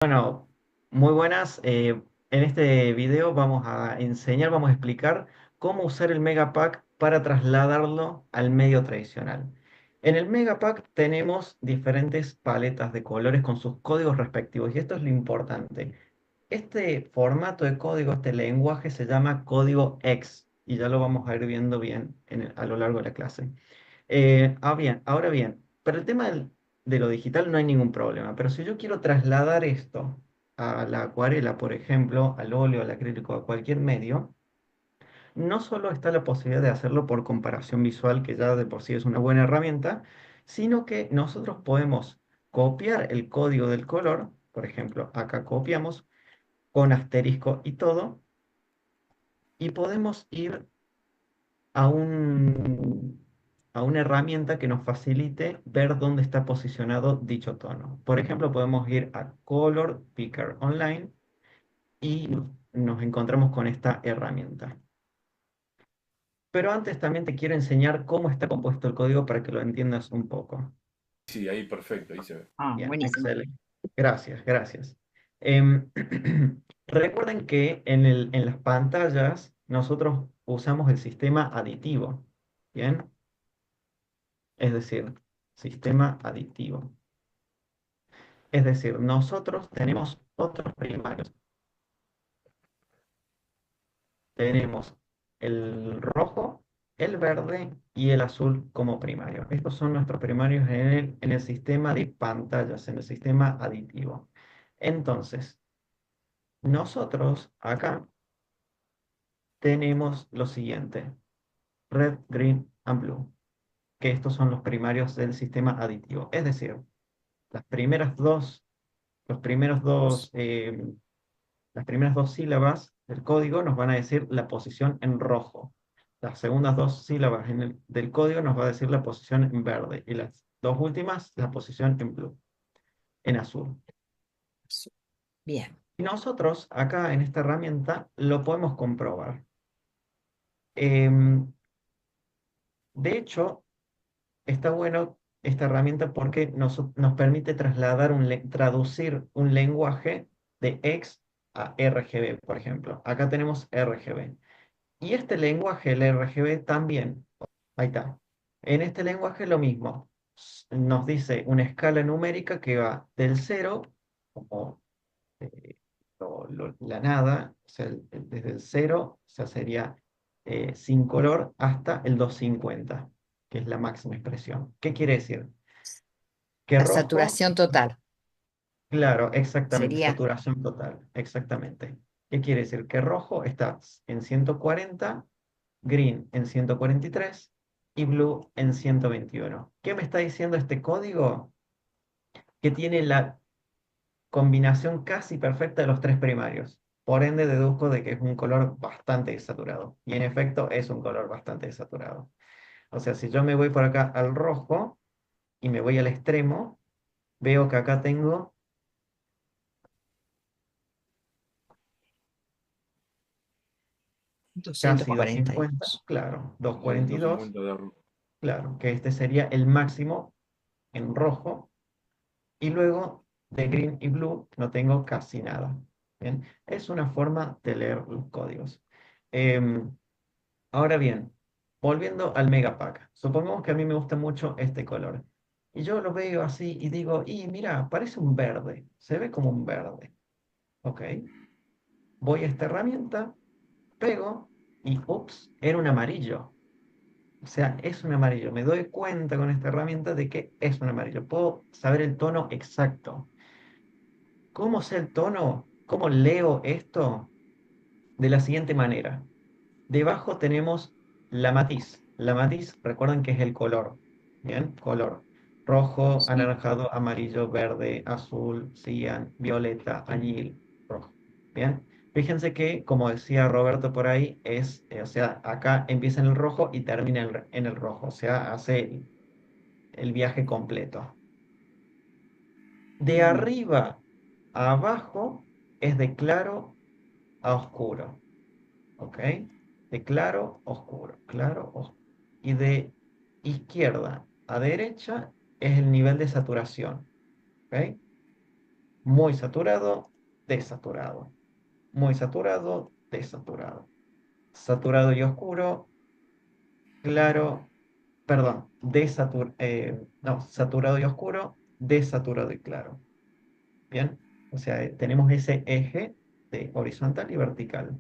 Bueno, muy buenas. En este video vamos a enseñar, vamos a explicar cómo usar el Megapack para trasladarlo al medio tradicional. En el Megapack tenemos diferentes paletas de colores con sus códigos respectivos y esto es lo importante. Este formato de código, este lenguaje se llama código X y ya lo vamos a ir viendo bien a lo largo de la clase. Ahora bien, para el tema de lo digital no hay ningún problema, pero si yo quiero trasladar esto a la acuarela, por ejemplo, al óleo, al acrílico, a cualquier medio, no solo está la posibilidad de hacerlo por comparación visual, que ya de por sí es una buena herramienta, sino que nosotros podemos copiar el código del color, por ejemplo, acá copiamos con asterisco y todo, y podemos ir a a una herramienta que nos facilite ver dónde está posicionado dicho tono. Por ejemplo, podemos ir a Color Picker Online y nos encontramos con esta herramienta. Pero antes también te quiero enseñar cómo está compuesto el código para que lo entiendas un poco. Sí, ahí perfecto, ahí se ve. Ah, Bien, buenísimo. excelente. Gracias, gracias. Recuerden que en las pantallas nosotros usamos el sistema aditivo. Bien, es decir, sistema aditivo. Es decir, nosotros tenemos otros primarios. Tenemos el rojo, el verde y el azul como primarios. Estos son nuestros primarios en el sistema de pantallas, en el sistema aditivo. Entonces, nosotros acá tenemos lo siguiente: red, green and blue, que estos son los primarios del sistema aditivo. Es decir, las primeras dos, los primeros dos las primeras dos sílabas del código nos van a decir la posición en rojo. Las segundas dos sílabas del código nos va a decir la posición en verde. Y las dos últimas, la posición en blue, en azul. Bien. Y nosotros acá en esta herramienta lo podemos comprobar. Em, de hecho, está bueno esta herramienta porque nos permite traducir un lenguaje de X a RGB, por ejemplo. Acá tenemos RGB. Y este lenguaje, el RGB, también, ahí está. En este lenguaje lo mismo. Nos dice una escala numérica que va del cero, como eh, la nada, o sea, desde el cero, o sea, sería sin color, hasta el 250, que es la máxima expresión. ¿Qué quiere decir? Que La rojo, saturación total claro, exactamente, sería saturación total, exactamente. ¿Qué quiere decir? Que rojo está en 140, green en 143 y blue en 121. ¿Qué me está diciendo este código? Que tiene la combinación casi perfecta de los tres primarios. Por ende, deduzco de que es un color bastante desaturado. Y en efecto, es un color bastante desaturado. O sea, si yo me voy por acá al rojo y me voy al extremo, veo que acá tengo casi 250, 242. claro, 242, 250 de arroz. claro, que este sería el máximo en rojo. Y luego de green y blue no tengo casi nada. Bien, es una forma de leer los códigos. Em, Ahora bien, volviendo al Megapack, supongamos que a mí me gusta mucho este color. Y yo lo veo así y digo, y mira, parece un verde, se ve como un verde. Ok, voy a esta herramienta, pego y ups, era un amarillo. O sea, es un amarillo. Me doy cuenta con esta herramienta de que es un amarillo. Puedo saber el tono exacto. ¿Cómo sé el tono? ¿Cómo leo esto? De la siguiente manera. Debajo tenemos la matiz. La matiz, recuerden que es el color. Bien, color. Rojo, Sí. anaranjado, amarillo, verde, azul, cian, violeta, añil, rojo. Bien. Fíjense que, como decía Roberto por ahí, o sea, acá empieza en el rojo y termina en el rojo. O sea, hace el viaje completo. De Mm. arriba a abajo es de claro a oscuro. ¿Ok? De claro, oscuro. Y de izquierda a derecha es el nivel de saturación. ¿Ok? muy saturado, desaturado, muy saturado, desaturado, saturado y oscuro, claro, perdón, no, saturado y oscuro, desaturado y claro. Bien, o sea, tenemos ese eje de horizontal y vertical.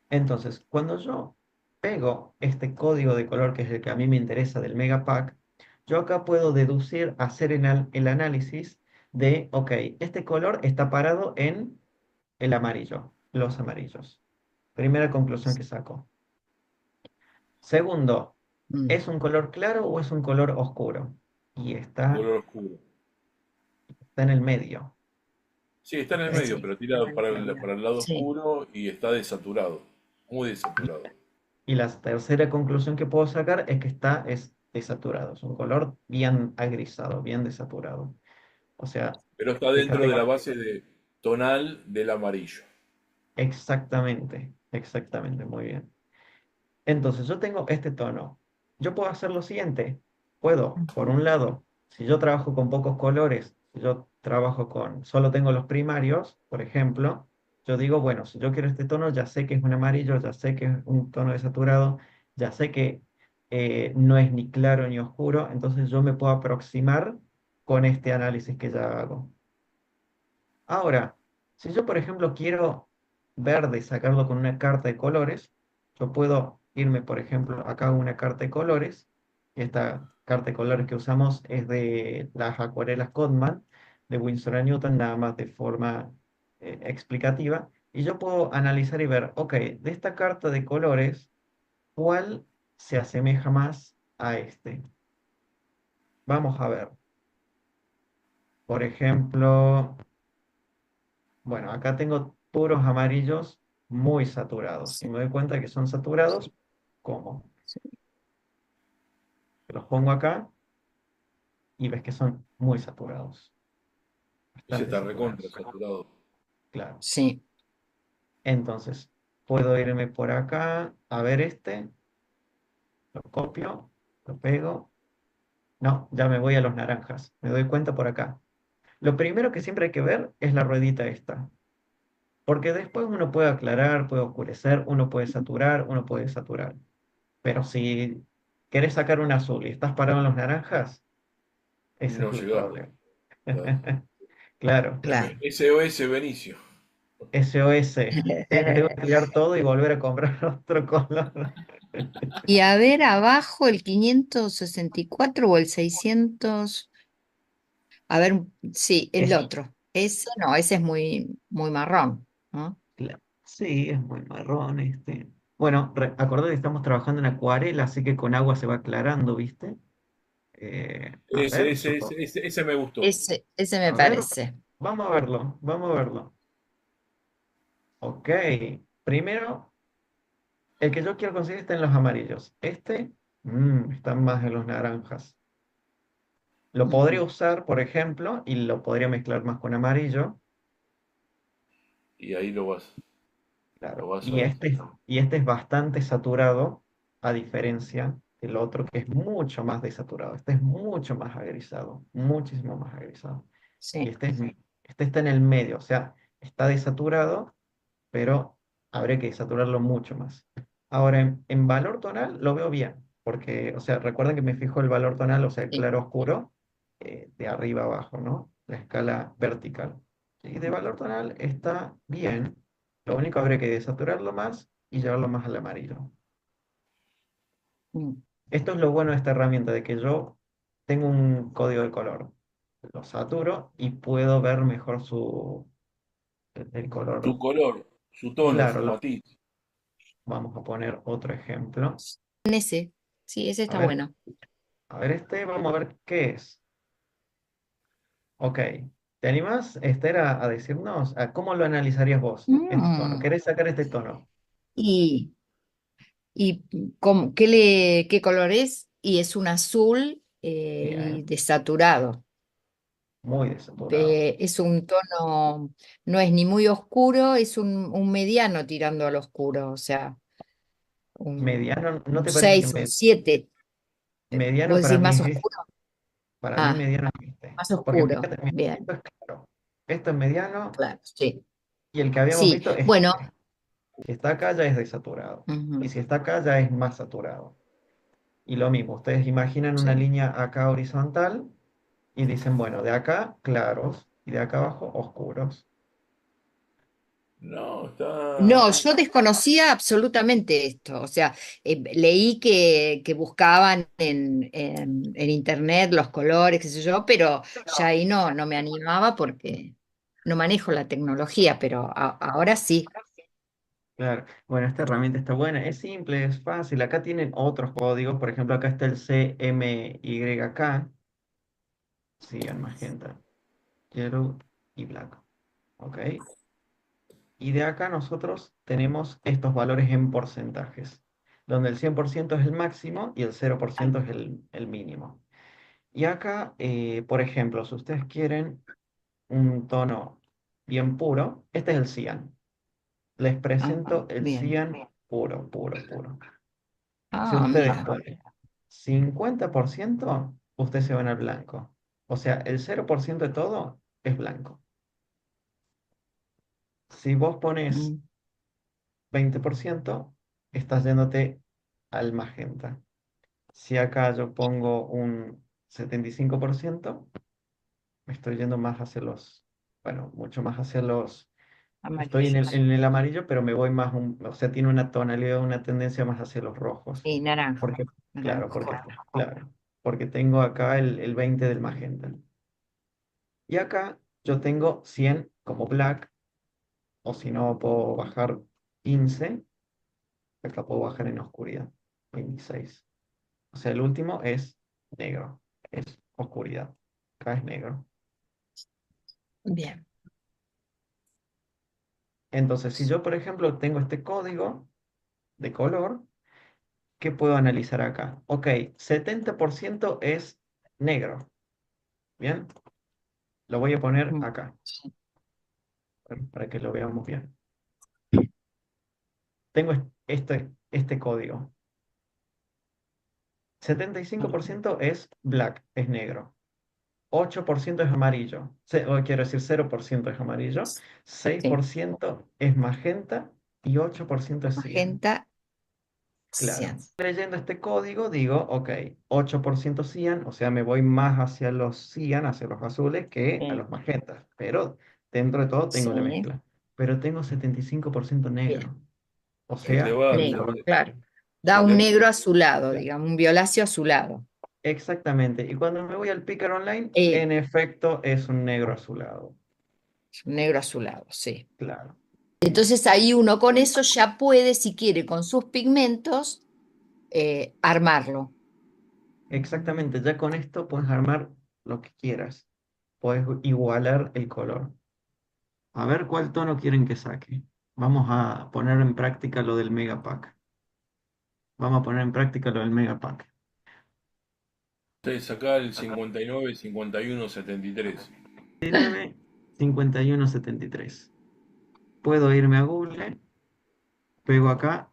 Entonces, cuando yo pego este código de color, que es el que a mí me interesa del Megapack, yo acá puedo deducir, hacer el análisis de, ok, este color está parado en el amarillo, los amarillos. Primera conclusión que saco. Segundo, Mm, ¿es un color claro o es un color oscuro? Y está, Color oscuro. está en el medio. Sí, está en el ¿Ok? medio, sí, pero tira para el lado sí. oscuro y está desaturado. Muy desaturado. Y la tercera conclusión que puedo sacar es que es desaturado, es un color bien agrisado, bien desaturado. O sea, Pero está dentro fíjate, de la base de tonal del amarillo. exactamente, exactamente, muy bien. Entonces, yo tengo este tono. Yo puedo hacer lo siguiente. Puedo, por Ujú. un lado, si yo trabajo con pocos colores, si yo trabajo solo tengo los primarios, por ejemplo, yo digo, bueno, si yo quiero este tono, ya sé que es un amarillo, ya sé que es un tono desaturado, ya sé que no es ni claro ni oscuro, entonces yo me puedo aproximar con este análisis que ya hago. Ahora, si yo, por ejemplo, quiero verde y sacarlo con una carta de colores, yo puedo irme, por ejemplo, acá a una carta de colores. Esta carta de colores que usamos es de las acuarelas Cotman de Winsor & Newton, nada más de forma explicativa. Y yo puedo analizar y ver, ok, de esta carta de colores, ¿cuál se asemeja más a este? Vamos a ver. Por ejemplo, bueno, acá tengo puros amarillos muy saturados. Sí, Si me doy cuenta que son saturados, ¿cómo? sí. Los pongo acá y ves que son muy saturados, Ese bastante está recontra saturados. saturado. Claro. Sí. Entonces, puedo irme por acá a ver este, lo copio, lo pego. No, ya me voy a los naranjas. Me doy cuenta por acá. Lo primero que siempre hay que ver es la ruedita esta, porque después uno puede aclarar, puede oscurecer, uno puede saturar, uno puede saturar. Pero si querés sacar un azul y estás parado en los naranjas, ese No es el llegás. problema. Claro. Claro, Claro. SOS Benicio. SOS. Tengo que tirar todo y volver a comprar otro color. Y a ver abajo el 564 o el 600. A ver, sí, el Es, otro. Ese no, ese es muy, muy marrón, ¿no? sí, es muy marrón este. Bueno, acordate que estamos trabajando en acuarela, así que con agua se va aclarando, ¿viste? A ver, Ese me gustó. Ese me a ver, parece. vamos a verlo, vamos a verlo. Ok, primero, el que yo quiero conseguir está en los amarillos. Este, está más en los naranjas. Lo podría Ujú. usar, por ejemplo, y lo podría mezclar más con amarillo, Y ahí lo claro. vas a Y ver. este es bastante saturado, a diferencia del otro que es mucho más desaturado. Este es mucho más agrisado, muchísimo más agrisado. Y Sí. este está en el medio, o sea, está desaturado, pero habría que saturarlo mucho más. Ahora, en valor tonal lo veo bien, porque, o sea, recuerden que me fijo el valor tonal, o sea, el Sí. claro oscuro, de arriba a abajo, ¿no? La escala vertical. Y de valor tonal está bien, lo único habría que desaturarlo más y llevarlo más al amarillo. Mm. Esto es lo bueno de esta herramienta, de que yo tengo un código de color. Lo saturo y puedo ver mejor el Su color. color, su tono, Claro, su matiz. vamos a poner otro ejemplo. En ese, sí, ese A está ver, bueno. a ver este, vamos a ver qué es. Ok, ¿te animás, Esther, a decirnos cómo lo analizarías vos, este tono? Mm. ¿Querés sacar este tono? Y, y qué color es? Y es un azul y Bien, desaturado. muy desaturado. Es un tono, no es ni muy oscuro, es un mediano tirando al oscuro, o sea, Mediano, ¿no un te parece que 6 un 7. mediano ¿Vos para decís mí más es este? oscuro? Para mí Ah, mediano es este. más Porque oscuro. fíjate, mira, Bien. esto es claro. Esto es mediano claro, sí. y el que habíamos Sí, visto es bueno, este. Si está acá ya es desaturado. Y ujú, si está acá ya es más saturado. Y lo mismo, ustedes imaginan una sí. línea acá horizontal y dicen, bueno, de acá claros y de acá abajo oscuros. No, está. No, yo desconocía absolutamente esto. O sea, leí que buscaban en internet los colores, qué sé yo, pero ya ahí no me animaba porque no manejo la tecnología, pero ahora sí. Claro, bueno, esta herramienta está buena, es simple, es fácil. Acá tienen otros códigos, por ejemplo, acá está el CMYK, sigan magenta, yellow y black, ¿ok? Y de acá nosotros tenemos estos valores en porcentajes, donde el 100% es el máximo y el 0% es el mínimo. Y acá, por ejemplo, si ustedes quieren un tono bien puro, este es el cian. Les Ah, presento el bien. cian puro, puro, puro. Si Ah, ustedes mira. ponen 50%, ustedes se van al blanco. O sea, el 0% de todo es blanco. Si vos pones Mm, 20%, estás yéndote al magenta. Si acá yo pongo un 75%, me estoy yendo más hacia bueno, mucho más hacia estoy en el, amarillos. en el amarillo, pero me voy más, o sea, tiene una tonalidad, una tendencia más hacia los rojos. Y naranjo, Porque, claro, naranjo. porque tengo acá el 20 del magenta. Y acá yo tengo 100 como black, o si no, puedo bajar 15, acá puedo bajar en oscuridad, 26. O sea, el último es negro, es oscuridad. Acá es negro. Bien. Entonces, si yo, por ejemplo, tengo este código de color, ¿qué puedo analizar acá? Ok, 70% es negro. Bien, lo voy a poner Mm, acá, para que lo veamos bien. Tengo este código. 75% es black, es negro. 8% es amarillo. Quiero decir, 0% es amarillo. seis sí. por ciento es magenta y 8% es cian. Magenta, Claro. cian. Leyendo este código digo, ok, 8% cian, o sea, me voy más hacia los cian, hacia los azules, que a Sí. los magentas. Pero dentro de todo tengo la Sí, mezcla. Pero tengo 75% bien. negro. O Se te sea, va, Negro, claro. Da se un te, negro azulado, claro, digamos, un violáceo azulado. exactamente. Y cuando me voy al Picker Online, Eh, en efecto es un negro azulado. un negro azulado, sí. Claro. Entonces ahí uno con eso ya puede, si quiere, con sus pigmentos, armarlo. Exactamente. Ya con esto puedes armar lo que quieras. Puedes igualar el color. A ver cuál tono quieren que saque. Vamos a poner en práctica lo del Megapack. Vamos a poner en práctica lo del Megapack. saca el 59, 51, 73. 29, 51, 73. Puedo irme a Google, pego acá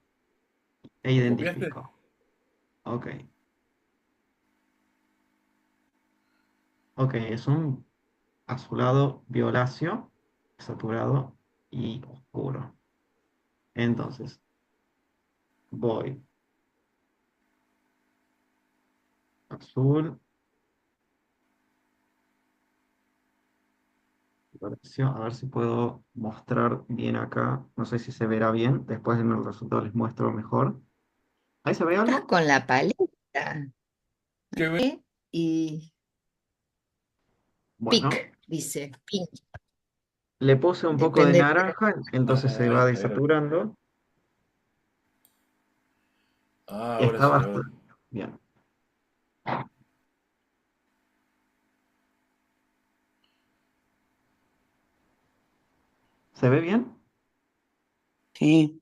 e ¿Lo copiaste? identifico. Ok. Ok, es un azulado violáceo, saturado y oscuro. Entonces, voy azul, violáceo, a ver si puedo mostrar bien acá. No sé si se verá bien. Después en el resultado les muestro mejor. ¿Ahí se ve Estás algo? con la paleta, ¿Qué ves? ¿eh? Y Bueno, pic, dice, pink, le puse un poco de depende. naranja, entonces se Ahí va está, ahora. desaturando Ah, y ahora está se ve. bastante bien. ¿Se ve bien? Sí.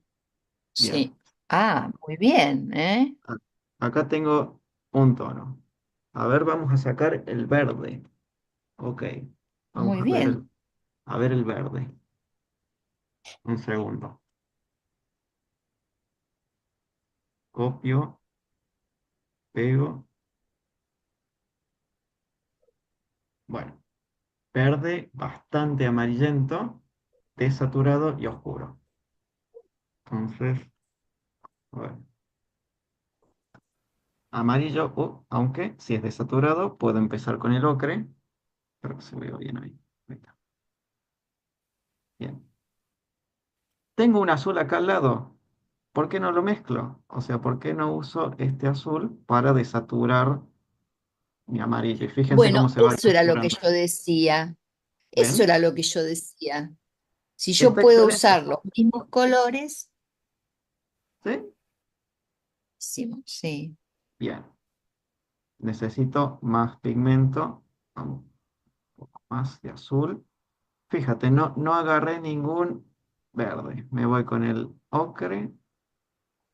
Bien. Sí. Ah, muy bien, ¿eh? A- Acá tengo un tono. A ver, vamos a sacar el verde. Ok, vamos Muy bien. a ver el verde. Un segundo. Copio, pego. Bueno, verde bastante amarillento, desaturado y oscuro. Entonces, a ver, amarillo, aunque si es desaturado, puedo empezar con el ocre. Espero que se vea bien ahí. Ahí está. Bien. Tengo un azul acá al lado. ¿Por qué no lo mezclo? O sea, ¿por qué no uso este azul para desaturar mi amarillo? Y fíjense cómo Bueno, se va eso era lo que desaturando. yo decía. Eso ¿Ven? era lo que yo decía. Si yo Está puedo excelente. usar los mismos colores, ¿Sí? sí, sí. Bien. Necesito más pigmento, un poco más de azul. Fíjate, no agarré ningún verde. Me voy con el ocre.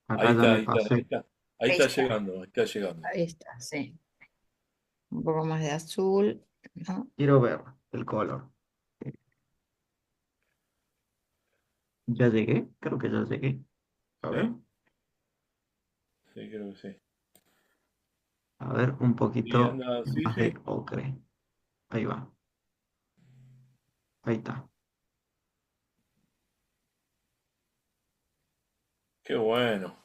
Ahí Acá ya está, me ahí está, ahí pasé. está. Ahí Ahí está está, llegando, ahí está llegando. ahí está, sí. Un poco más de azul, ¿no? Quiero ver el color. ¿Ya llegué? Creo que ya llegué. A ver. Sí, sí, creo que sí. A ver, un Sí, poquito anda, sí, más de sí. ocre. Ahí va. Ahí está. Qué bueno.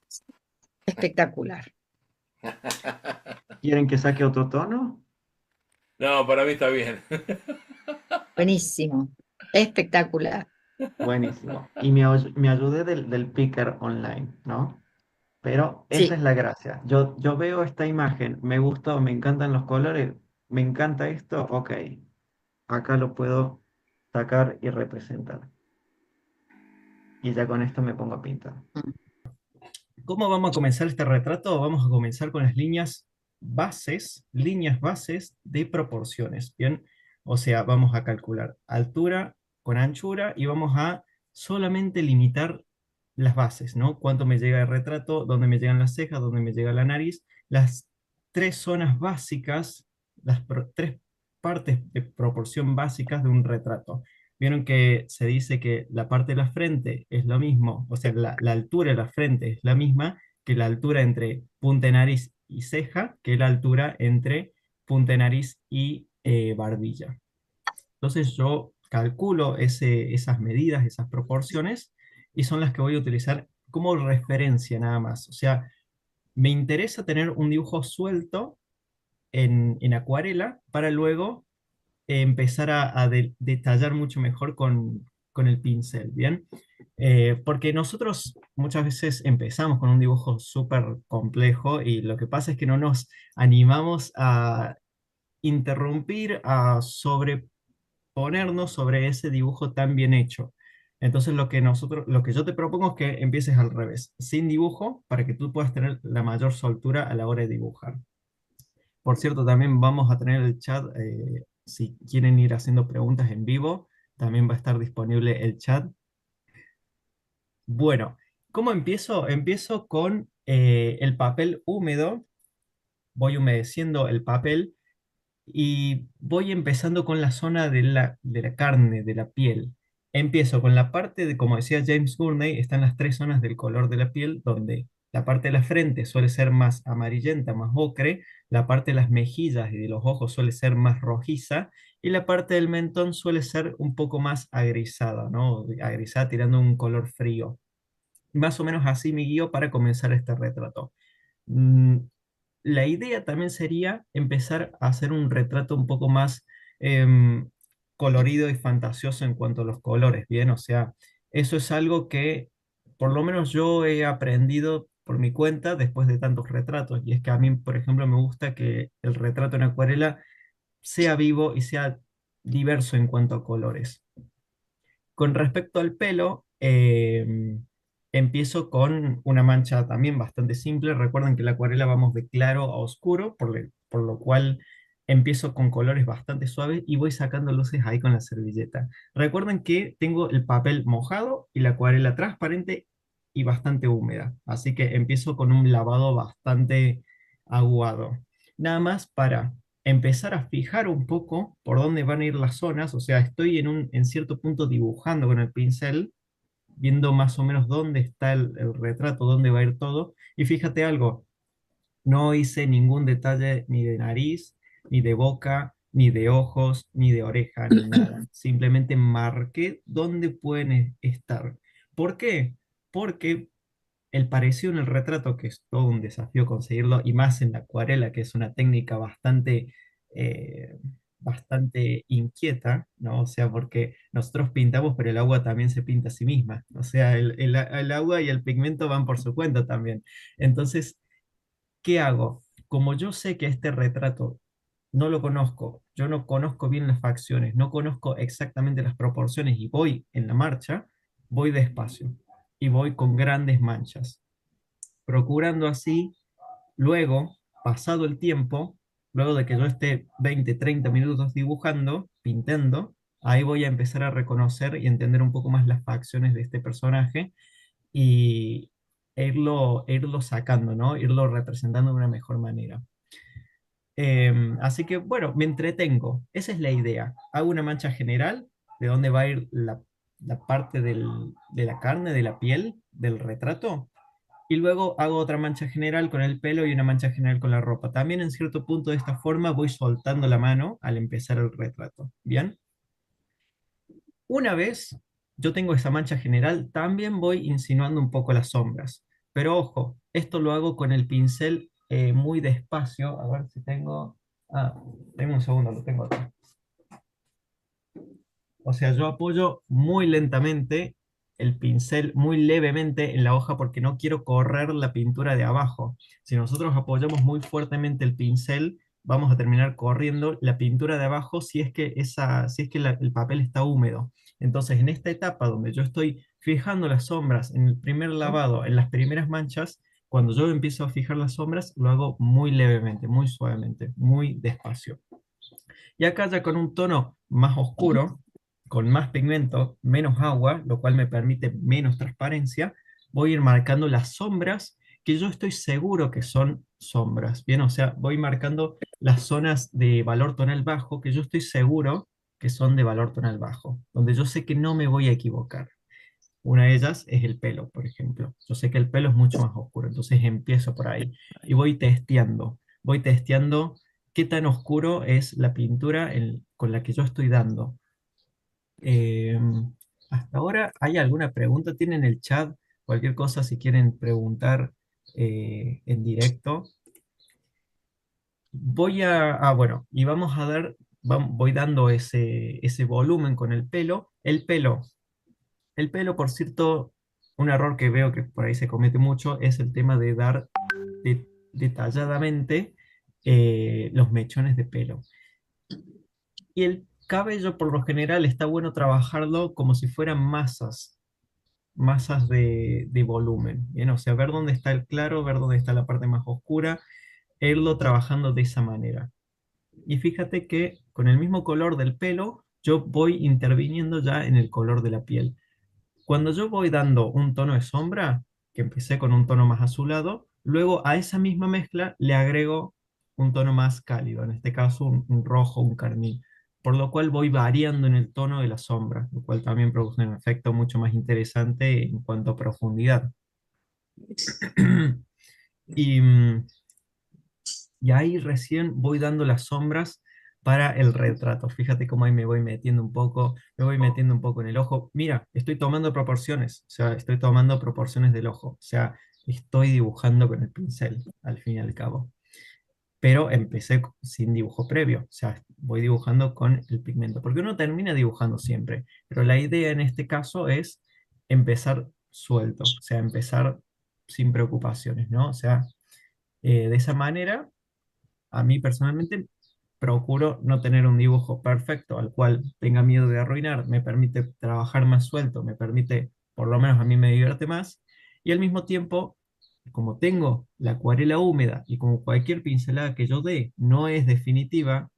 Espectacular. ¿Quieren que saque otro tono? No, para mí está bien. Buenísimo. Espectacular. Buenísimo. Y me ayudé del picker online, ¿no? Pero esa es Sí. la gracia. Yo veo esta imagen, me gustó, me encantan los colores, me encanta esto, ok, acá lo puedo sacar y representar. Y ya con esto me pongo a pintar. Mm. ¿Cómo vamos a comenzar este retrato? Vamos a comenzar con las líneas bases de proporciones, ¿bien? O sea, vamos a calcular altura con anchura y vamos a solamente limitar las bases, ¿no? Cuánto me llega el retrato, dónde me llegan las cejas, dónde me llega la nariz, las tres zonas básicas, tres partes de proporción básicas de un retrato. Vieron que se dice que la parte de la frente es lo mismo, o sea, la altura de la frente es la misma que la altura entre punta de nariz y ceja, que la altura entre punta de nariz y barbilla. Entonces yo calculo esas medidas, esas proporciones, y son las que voy a utilizar como referencia nada más. O sea, me interesa tener un dibujo suelto en acuarela para luego empezar a detallar mucho mejor con el pincel, ¿bien? Porque nosotros muchas veces empezamos con un dibujo súper complejo y lo que pasa es que no nos animamos a interrumpir, a sobreponernos sobre ese dibujo tan bien hecho. Entonces lo que yo te propongo es que empieces al revés, sin dibujo, para que tú puedas tener la mayor soltura a la hora de dibujar. Por cierto, también vamos a tener el chat, si quieren ir haciendo preguntas en vivo, también va a estar disponible el chat. Bueno, ¿cómo empiezo? Empiezo con el papel húmedo, voy humedeciendo el papel y voy empezando con la zona de la carne, de la piel. Empiezo con la parte de, como decía James Gurney, están las tres zonas del color de la piel, donde la parte de la frente suele ser más amarillenta, más ocre, la parte de las mejillas y de los ojos suele ser más rojiza, y la parte del mentón suele ser un poco más agrisada, ¿no? Agrisada tirando un color frío. Más o menos así me guío para comenzar este retrato. Mm, la idea también sería empezar a hacer un retrato un poco más em, colorido y fantasioso en cuanto a los colores, ¿bien? O sea, eso es algo que por lo menos yo he aprendido por mi cuenta después de tantos retratos. Y es que a mí, por ejemplo, me gusta que el retrato en acuarela sea vivo y sea diverso en cuanto a colores. Con respecto al pelo, empiezo con una mancha también bastante simple. Recuerden que en la acuarela vamos de claro a oscuro, por lo cual empiezo con colores bastante suaves y voy sacando luces ahí con la servilleta. Recuerden que tengo el papel mojado y la acuarela transparente y bastante húmeda, así que empiezo con un lavado bastante aguado. Nada más para empezar a fijar un poco por dónde van a ir las zonas, o sea, estoy en cierto punto dibujando con el pincel, viendo más o menos dónde está el retrato, dónde va a ir todo, y fíjate algo, no hice ningún detalle ni de nariz, ni de boca, ni de ojos, ni de oreja, ni nada. Simplemente marqué dónde pueden estar. ¿Por qué? Porque el parecido en el retrato, que es todo un desafío conseguirlo, y más en la acuarela, que es una técnica eh, bastante inquieta, ¿no? O sea, porque nosotros pintamos, pero el agua también se pinta a sí misma. O sea, el agua y el pigmento van por su cuenta también. Entonces, ¿qué hago? Como yo sé que este retrato no lo conozco, yo no conozco bien las facciones, no conozco exactamente las proporciones y voy en la marcha, voy despacio y voy con grandes manchas, procurando así, luego, pasado el tiempo, luego de que yo esté 20, 30 minutos dibujando, pintando, ahí voy a empezar a reconocer y entender un poco más las facciones de este personaje y irlo sacando, ¿no? Irlo representando de una mejor manera. Así que, bueno, me entretengo. Esa es la idea. Hago una mancha general de dónde va a ir la parte de la carne, de la piel, del retrato. Y luego hago otra mancha general con el pelo y una mancha general con la ropa. También en cierto punto de esta forma voy soltando la mano al empezar el retrato. ¿Bien? Una vez yo tengo esa mancha general, también voy insinuando un poco las sombras. Pero ojo, esto lo hago con el pincel muy despacio. A ver si tengo... Ah, tengo un segundo, lo tengo acá. O sea, yo apoyo muy lentamente el pincel, muy levemente en la hoja porque no quiero correr la pintura de abajo. Si nosotros apoyamos muy fuertemente el pincel, vamos a terminar corriendo la pintura de abajo si es que el papel está húmedo. Entonces, en esta etapa donde yo estoy fijando las sombras en el primer lavado, en las primeras manchas, cuando yo empiezo a fijar las sombras, lo hago muy levemente, muy suavemente, muy despacio. Y acá ya con un tono más oscuro, con más pigmento, menos agua, lo cual me permite menos transparencia, voy a ir marcando las sombras que yo estoy seguro que son sombras. Bien, o sea, voy marcando las zonas de valor tonal bajo que yo estoy seguro que son de valor tonal bajo, donde yo sé que no me voy a equivocar. Una de ellas es el pelo, por ejemplo. Yo sé que el pelo es mucho más oscuro, entonces empiezo por ahí y voy testeando qué tan oscuro es la pintura con la que yo estoy dando. Eh, Hasta ahora, ¿hay alguna pregunta? ¿Tienen el chat? Cualquier cosa si quieren preguntar en directo. Bueno, y vamos a dar, voy dando ese volumen con el pelo. El pelo, por cierto, un error que veo que por ahí se comete mucho es el tema de dar detalladamente los mechones de pelo. Y el cabello, por lo general, está bueno trabajarlo como si fueran masas de volumen. Bien, o sea, ver dónde está el claro, ver dónde está la parte más oscura, e irlo trabajando de esa manera. Y fíjate que con el mismo color del pelo, yo voy interviniendo ya en el color de la piel. Cuando yo voy dando un tono de sombra, que empecé con un tono más azulado, luego a esa misma mezcla le agrego un tono más cálido, en este caso un rojo, un carmín, por lo cual voy variando en el tono de la sombra, lo cual también produce un efecto mucho más interesante en cuanto a profundidad. Y, y ahí recién voy dando las sombras para el retrato. Fíjate cómo ahí me voy metiendo un poco en el ojo. Mira, estoy tomando proporciones, o sea, estoy tomando proporciones del ojo, o sea, estoy dibujando con el pincel, al fin y al cabo. Pero empecé sin dibujo previo, o sea, voy dibujando con el pigmento, porque uno termina dibujando siempre, pero la idea en este caso es empezar suelto, o sea, empezar sin preocupaciones, ¿no? O sea, de esa manera a mí personalmente procuro no tener un dibujo perfecto al cual tenga miedo de arruinar, me permite trabajar más suelto, me permite, por lo menos a mí me divierte más, y al mismo tiempo, como tengo la acuarela húmeda y como cualquier pincelada que yo dé no es definitiva,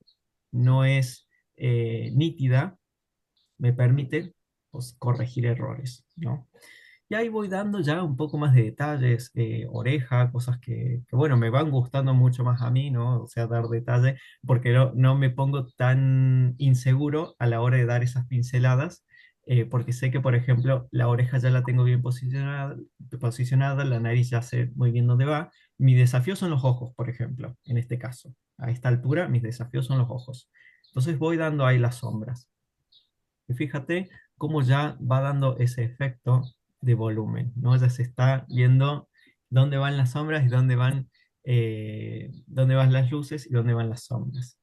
no es nítida, me permite pues, corregir errores, ¿no? Y ahí voy dando ya un poco más de detalles, oreja, cosas bueno, me van gustando mucho más a mí, ¿no? O sea, dar detalle, porque no me pongo tan inseguro a la hora de dar esas pinceladas, porque sé que, por ejemplo, la oreja ya la tengo bien posicionada, la nariz ya sé muy bien dónde va. Mi desafío son los ojos, por ejemplo, en este caso. A esta altura, mis desafíos son los ojos. Entonces voy dando ahí las sombras. Y fíjate cómo ya va dando ese efecto de volumen, ¿no? Ya se está viendo dónde van las sombras y dónde van las luces y dónde van las sombras.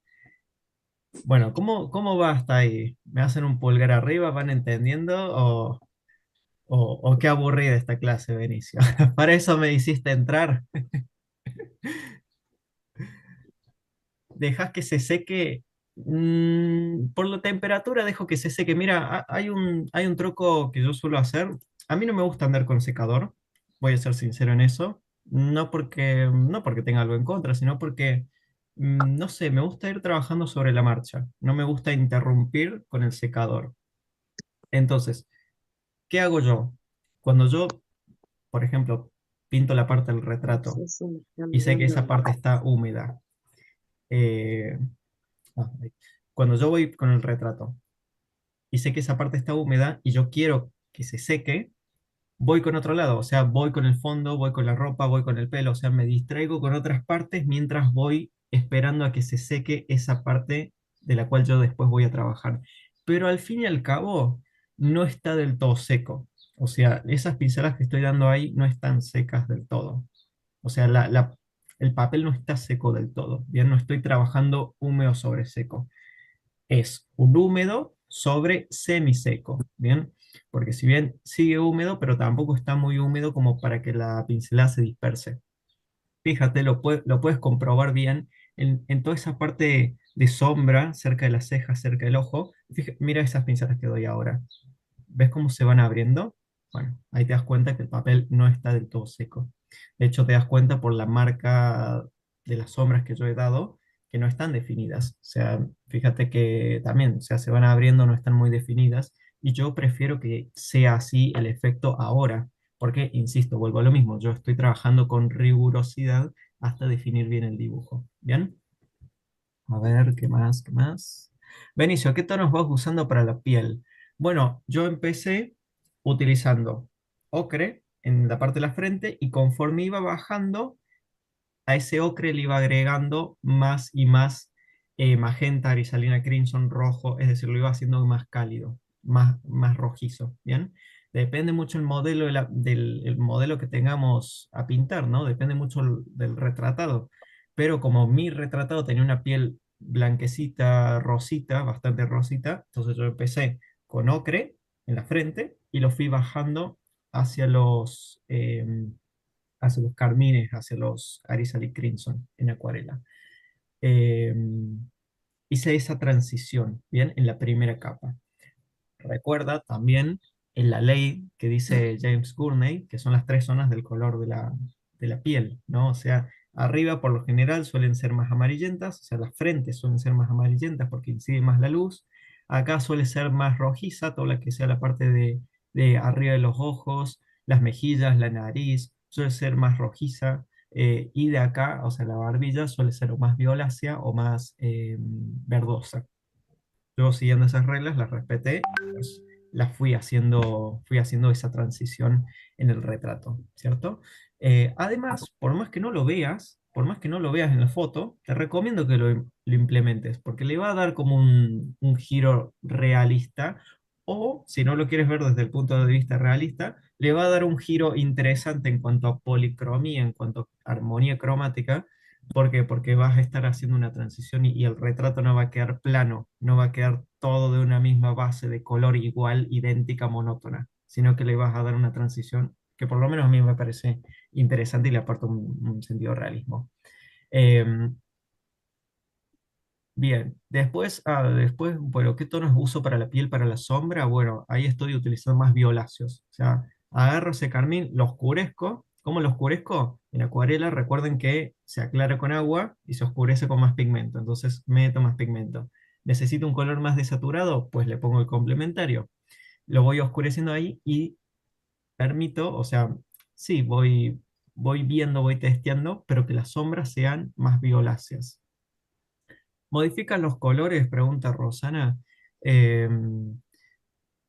Bueno, ¿cómo va hasta ahí? ¿Me hacen un pulgar arriba? ¿Van entendiendo? ¿O qué aburrida esta clase, Benicio? Para eso me hiciste entrar. Dejas que se seque. Por la temperatura dejo que se seque. Mira, hay un truco que yo suelo hacer. A mí no me gusta andar con secador, voy a ser sincero en eso. No porque tenga algo en contra, sino porque, no sé, me gusta ir trabajando sobre la marcha. No me gusta interrumpir con el secador. Entonces, ¿qué hago yo? Cuando yo, por ejemplo, pinto la parte del retrato Sí, sí, me están y sé que esa mirando. parte está húmeda, eh, ahí. Cuando yo voy con el retrato y sé que esa parte está húmeda y yo quiero que se seque, voy con otro lado, o sea, voy con el fondo, voy con la ropa, voy con el pelo, o sea, me distraigo con otras partes mientras voy esperando a que se seque esa parte de la cual yo después voy a trabajar. Pero al fin y al cabo, no está del todo seco. O sea, esas pinceladas que estoy dando ahí no están secas del todo. O sea, el papel no está seco del todo. Bien, no estoy trabajando húmedo sobre seco, es un húmedo sobre semiseco, ¿bien? Porque si bien sigue húmedo, pero tampoco está muy húmedo como para que la pincelada se disperse. Fíjate, lo puedes comprobar bien en toda esa parte de sombra, cerca de las cejas, cerca del ojo. Mira esas pinceladas que doy ahora. ¿Ves cómo se van abriendo? Bueno, ahí te das cuenta que el papel no está del todo seco. De hecho, te das cuenta por la marca de las sombras que yo he dado, que no están definidas. O sea, fíjate que también, o sea, se van abriendo, no están muy definidas. Y yo prefiero que sea así el efecto ahora, porque, insisto, vuelvo a lo mismo, yo estoy trabajando con rigurosidad hasta definir bien el dibujo. ¿Bien? A ver, ¿qué más? ¿Qué más? Benicio, ¿qué tonos vas usando para la piel? Bueno, yo empecé utilizando ocre en la parte de la frente y conforme iba bajando, a ese ocre le iba agregando más y más magenta, grisalina, crimson, rojo, es decir, lo iba haciendo más cálido, más rojizo, ¿bien? Depende mucho el modelo, el modelo que tengamos a pintar, ¿no? Depende mucho del retratado. Pero como mi retratado tenía una piel blanquecita, rosita, bastante rosita, entonces yo empecé con ocre en la frente y lo fui bajando hacia los carmines, hacia los Arizali Crimson en acuarela. Eh, Hice esa transición, ¿bien? En la primera capa. Recuerda también en la ley que dice James Gurney, que son las tres zonas del color de la piel, ¿no? O sea, arriba por lo general suelen ser más amarillentas, o sea, las frentes suelen ser más amarillentas porque incide más la luz. Acá suele ser más rojiza, toda la que sea la parte de arriba de los ojos, las mejillas, la nariz, suele ser más rojiza. Y de acá, o sea, la barbilla suele ser o más violácea o más verdosa. Yo siguiendo esas reglas, las respeté, pues, las fui haciendo esa transición en el retrato, ¿cierto? Además, por más que no lo veas en la foto, te recomiendo que lo implementes, porque le va a dar como un giro realista, o si no lo quieres ver desde el punto de vista realista, le va a dar un giro interesante en cuanto a policromía, en cuanto a armonía cromática. ¿Por qué? Porque vas a estar haciendo una transición y el retrato no va a quedar plano, no va a quedar todo de una misma base de color igual, idéntica, monótona, sino que le vas a dar una transición que por lo menos a mí me parece interesante y le aporta un sentido de realismo. Em, Bien, después, bueno, ¿qué tonos uso para la piel, para la sombra? Bueno, ahí estoy utilizando más violáceos. O sea, agarro ese carmín, lo oscurezco. ¿Cómo lo oscurezco? En acuarela, recuerden que se aclara con agua y se oscurece con más pigmento. Entonces, meto más pigmento. ¿Necesito un color más desaturado? Pues le pongo el complementario. Lo voy oscureciendo ahí y permito, o sea, sí, voy viendo, voy testeando, pero que las sombras sean más violáceas. ¿Modifican los colores? Pregunta Rosana. Em,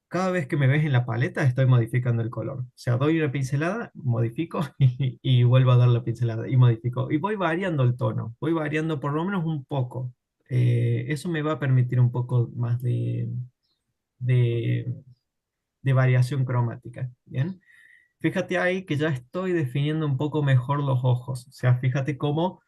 Cada vez que me ves en la paleta estoy modificando el color. O sea, doy una pincelada, modifico y vuelvo a dar la pincelada y modifico. Y voy variando el tono, voy variando por lo menos un poco. eso me va a permitir un poco más de, de variación cromática, ¿bien? Fíjate ahí que ya estoy definiendo un poco mejor los ojos. O sea, fíjate cómo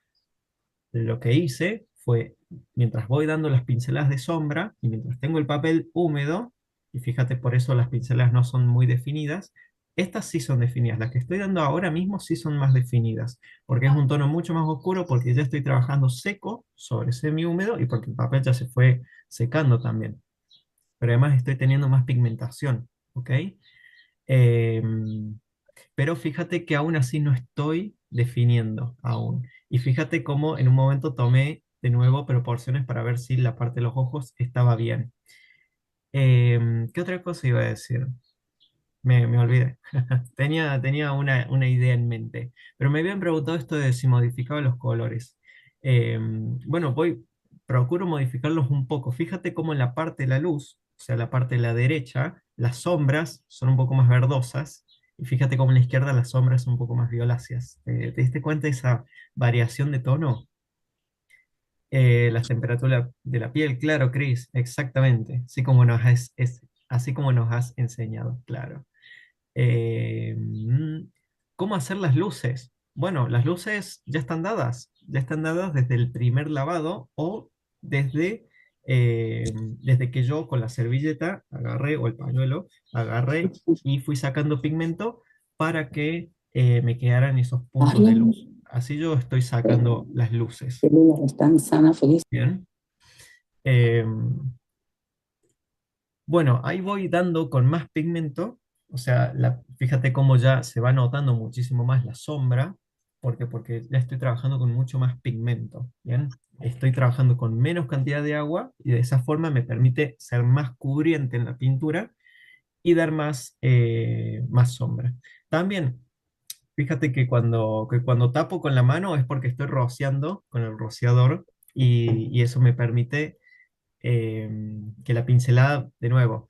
lo que hice fue, mientras voy dando las pinceladas de sombra y mientras tengo el papel húmedo, y fíjate por eso las pinceladas no son muy definidas, estas sí son definidas. Las que estoy dando ahora mismo sí son más definidas, porque es un tono mucho más oscuro, porque ya estoy trabajando seco sobre semi-húmedo y porque el papel ya se fue secando también. Pero además estoy teniendo más pigmentación, ¿ok? Em, pero fíjate que aún así no estoy definiendo aún. Y fíjate cómo en un momento tomé de nuevo proporciones para ver si la parte de los ojos estaba bien. ¿Qué otra cosa iba a decir? Me olvidé. Tenía una idea en mente, pero me habían preguntado esto de si modificaba los colores. Bueno, procuro modificarlos un poco. Fíjate cómo en la parte de la luz, o sea, la parte de la derecha, las sombras son un poco más verdosas, y fíjate cómo en la izquierda las sombras son un poco más violáceas. ¿Te diste cuenta de esa variación de tono? Las temperaturas de la piel, claro, Chris, exactamente, así como nos has enseñado, claro. Eh, mm, ¿Cómo hacer las luces? Bueno, las luces ya están dadas desde el primer lavado o desde que yo con la servilleta agarré, o el pañuelo, agarré y fui sacando pigmento para que me quedaran esos puntos de luz. Así yo estoy sacando las luces. Están sana, feliz. Bien. Em, Bueno, ahí voy dando con más pigmento, o sea, fíjate cómo ya se va notando muchísimo más la sombra, porque ya estoy trabajando con mucho más pigmento, ¿bien? Estoy trabajando con menos cantidad de agua y de esa forma me permite ser más cubriente en la pintura y dar más sombra. También, fíjate que cuando tapo con la mano es porque estoy rociando con el rociador y eso me permite que la pincelada, de nuevo,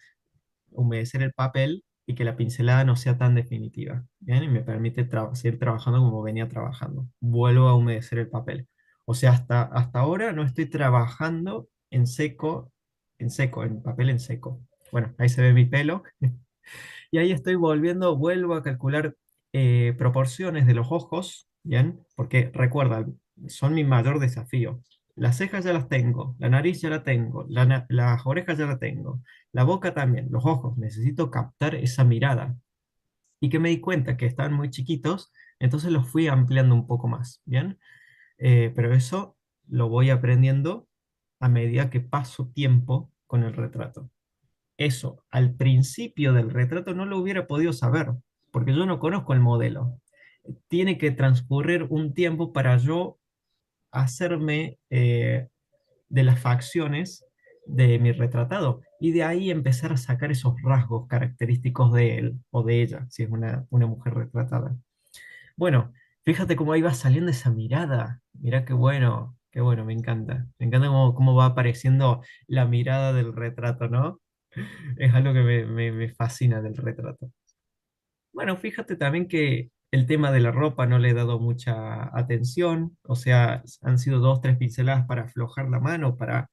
humedecer el papel y que la pincelada no sea tan definitiva. ¿Bien? Y me permite seguir trabajando como venía trabajando. Vuelvo a humedecer el papel. O sea, hasta ahora no estoy trabajando en papel en seco. Bueno, ahí se ve mi pelo. Y ahí vuelvo a calcular proporciones de los ojos, ¿bien? Porque recuerda, son mi mayor desafío. Las cejas ya las tengo, la nariz ya la tengo, las orejas ya la tengo, la boca también, los ojos. Necesito captar esa mirada. Y que me di cuenta que estaban muy chiquitos, entonces los fui ampliando un poco más, ¿bien? Pero eso lo voy aprendiendo a medida que paso tiempo con el retrato. Eso al principio del retrato no lo hubiera podido saber, porque yo no conozco el modelo. Tiene que transcurrir un tiempo para yo hacerme de las facciones de mi retratado y de ahí empezar a sacar esos rasgos característicos de él o de ella, si es una mujer retratada. Bueno, fíjate cómo ahí va saliendo esa mirada. Mirá qué bueno, me encanta. Me encanta cómo va apareciendo la mirada del retrato, ¿no? Es algo que me fascina del retrato. Bueno, fíjate también que el tema de la ropa no le he dado mucha atención, o sea, han sido dos, tres pinceladas para aflojar la mano, para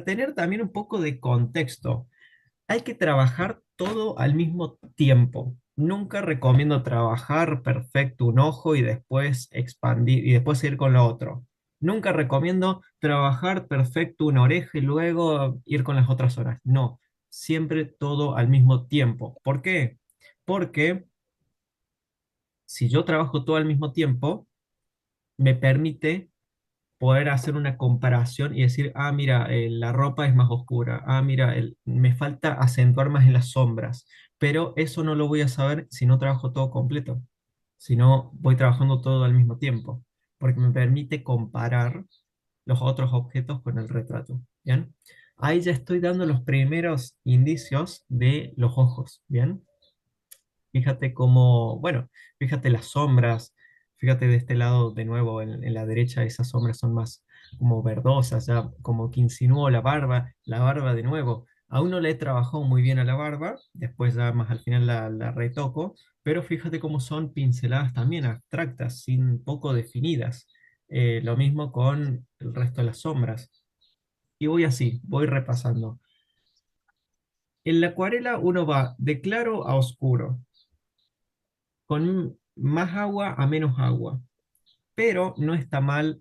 tener también un poco de contexto. Hay que trabajar todo al mismo tiempo. Nunca recomiendo trabajar perfecto un ojo y después expandir y después ir con lo otro. Nunca recomiendo trabajar perfecto una oreja y luego ir con las otras horas. No, siempre todo al mismo tiempo. ¿Por qué? Porque si yo trabajo todo al mismo tiempo, me permite poder hacer una comparación y decir, ah, mira, la ropa es más oscura, ah, mira, me falta acentuar más en las sombras, pero eso no lo voy a saber si no trabajo todo completo, si no voy trabajando todo al mismo tiempo, porque me permite comparar los otros objetos con el retrato, ¿bien? Ahí ya estoy dando los primeros indicios de los ojos, ¿bien? Fíjate cómo, bueno, fíjate las sombras, fíjate de este lado de nuevo, en la derecha esas sombras son más como verdosas, ya como que insinuó la barba de nuevo. Aún no le he trabajado muy bien a la barba, después ya más al final la retoco, pero fíjate cómo son pinceladas también abstractas, sin poco definidas. Lo mismo con el resto de las sombras. y voy así, voy repasando. En la acuarela uno va de claro a oscuro, con más agua a menos agua, pero no está mal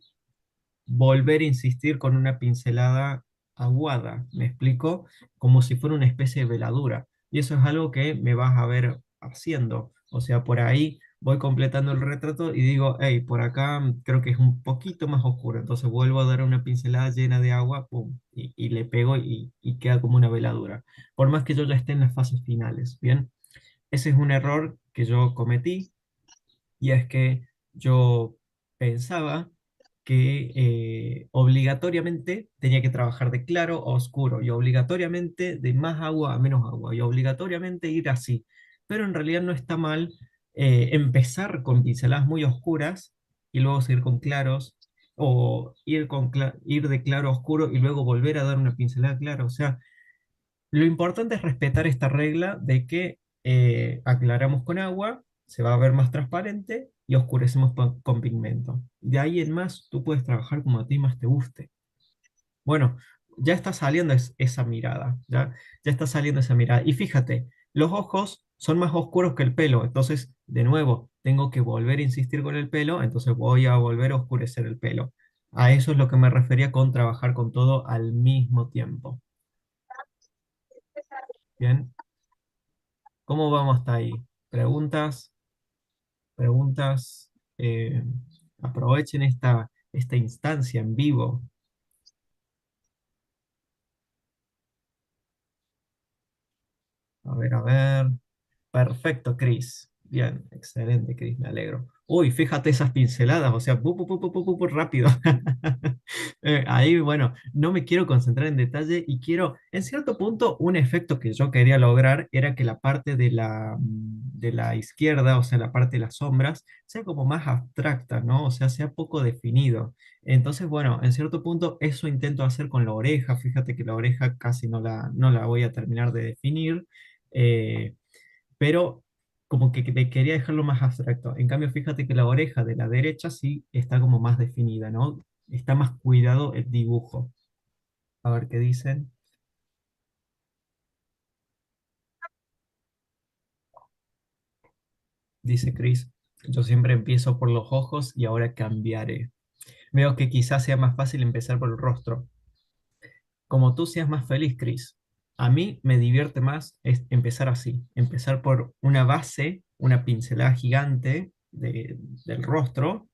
volver a insistir con una pincelada aguada, ¿me explico? Como si fuera una especie de veladura. Y eso es algo que me vas a ver haciendo. O sea, por ahí voy completando el retrato y digo, hey, por acá creo que es un poquito más oscuro. Entonces vuelvo a dar una pincelada llena de agua, pum, y le pego y queda como una veladura. Por más que yo ya esté en las fases finales, ¿bien? Ese es un error que yo cometí y es que yo pensaba que obligatoriamente tenía que trabajar de claro a oscuro y obligatoriamente de más agua a menos agua y obligatoriamente ir así. Pero en realidad no está mal empezar con pinceladas muy oscuras y luego seguir con claros o ir de claro a oscuro y luego volver a dar una pincelada clara. O sea, lo importante es respetar esta regla de que aclaramos con agua, se va a ver más transparente y oscurecemos con pigmento. De ahí en más, tú puedes trabajar como a ti más te guste. Bueno, ya está saliendo esa mirada, ya está saliendo esa mirada. Y fíjate, los ojos son más oscuros que el pelo, entonces, de nuevo, tengo que volver a insistir con el pelo, entonces voy a volver a oscurecer el pelo. A eso es lo que me refería con trabajar con todo al mismo tiempo. Bien. ¿Cómo vamos hasta ahí? ¿Preguntas? ¿Preguntas? Eh, Aprovechen esta instancia en vivo. A ver, a ver. Perfecto, Chris. Bien, excelente, Chris, me alegro. Uy, fíjate esas pinceladas, o sea, rápido. Ahí, bueno, no me quiero concentrar en detalle y quiero, en cierto punto, un efecto que yo quería lograr era que la parte de la izquierda, o sea, la parte de las sombras, sea como más abstracta, ¿no? O sea, sea poco definido. Entonces, bueno, en cierto punto, eso intento hacer con la oreja. Fíjate que la oreja casi no la voy a terminar de definir. Eh, pero como que quería dejarlo más abstracto. En cambio, fíjate que la oreja de la derecha sí está como más definida, ¿no? Está más cuidado el dibujo. A ver qué dicen. Dice Chris, yo siempre empiezo por los ojos y ahora cambiaré. Veo que quizás sea más fácil empezar por el rostro. Como tú seas más feliz, Chris. A mí me divierte más empezar así, empezar por una base, una pincelada gigante del rostro,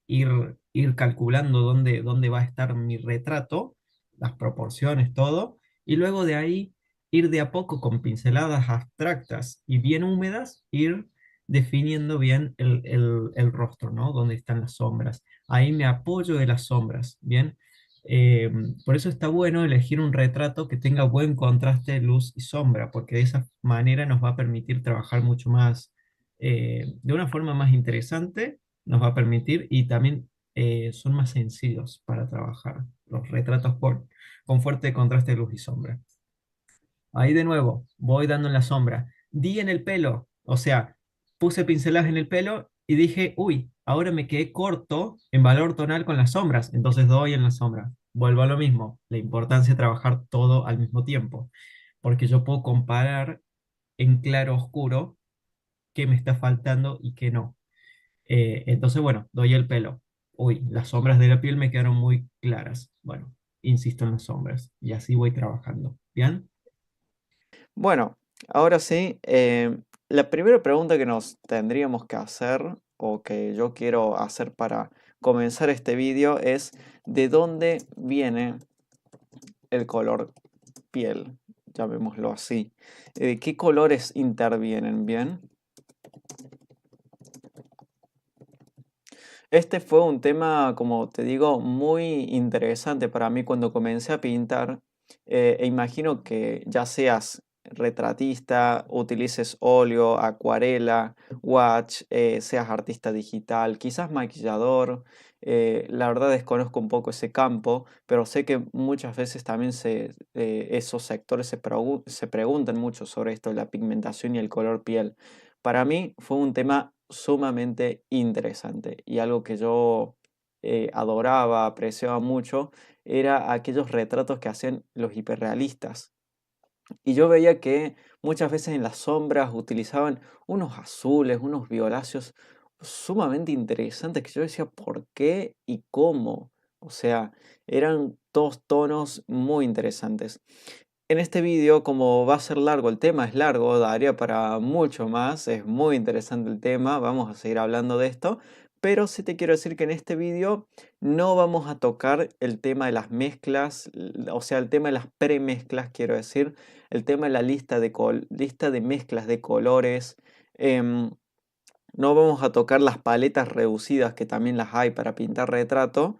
ir calculando dónde va a estar mi retrato, las proporciones, todo, y luego de ahí ir de a poco con pinceladas abstractas y bien húmedas, ir definiendo bien el rostro, ¿no? Dónde están las sombras. Ahí me apoyo de las sombras, ¿bien? Eh, por eso está bueno elegir un retrato que tenga buen contraste de luz y sombra, porque de esa manera nos va a permitir trabajar mucho más, de una forma más interesante, nos va a permitir y también son más sencillos para trabajar los retratos con fuerte contraste de luz y sombra. Ahí de nuevo, voy dando en la sombra. Di en el pelo, o sea, puse pinceladas en el pelo y dije, uy, ahora me quedé corto en valor tonal con las sombras, entonces doy en la sombra. Vuelvo a lo mismo, la importancia de trabajar todo al mismo tiempo, porque yo puedo comparar en claro oscuro qué me está faltando y qué no. Entonces, bueno, doy el pelo. Uy, las sombras de la piel me quedaron muy claras. Bueno, insisto en las sombras y así voy trabajando. ¿Bien? Bueno, ahora sí, la primera pregunta que nos tendríamos que hacer o que yo quiero hacer para comenzar este vídeo es ¿de dónde viene el color piel? Llamémoslo así. ¿Qué colores intervienen? Bien. Este fue un tema, como te digo, muy interesante para mí cuando comencé a pintar. E imagino que ya seas retratista, utilices óleo, acuarela, watch, seas artista digital, quizás maquillador. La verdad desconozco un poco ese campo, pero sé que muchas veces también esos sectores se preguntan mucho sobre esto, la pigmentación y el color piel. Para mí fue un tema sumamente interesante y algo que yo adoraba, apreciaba mucho, era aquellos retratos que hacían los hiperrealistas. Y yo veía que muchas veces en las sombras utilizaban unos azules, unos violáceos sumamente interesantes que yo decía, ¿por qué y cómo? O sea, eran todos tonos muy interesantes. En este vídeo, como va a ser largo, el tema es largo, daría para mucho más, es muy interesante el tema, vamos a seguir hablando de esto, pero sí te quiero decir que en este vídeo no vamos a tocar el tema de las mezclas, o sea, el tema de las premezclas, quiero decir, el tema de la lista de mezclas de colores, em, no vamos a tocar las paletas reducidas, que también las hay para pintar retrato,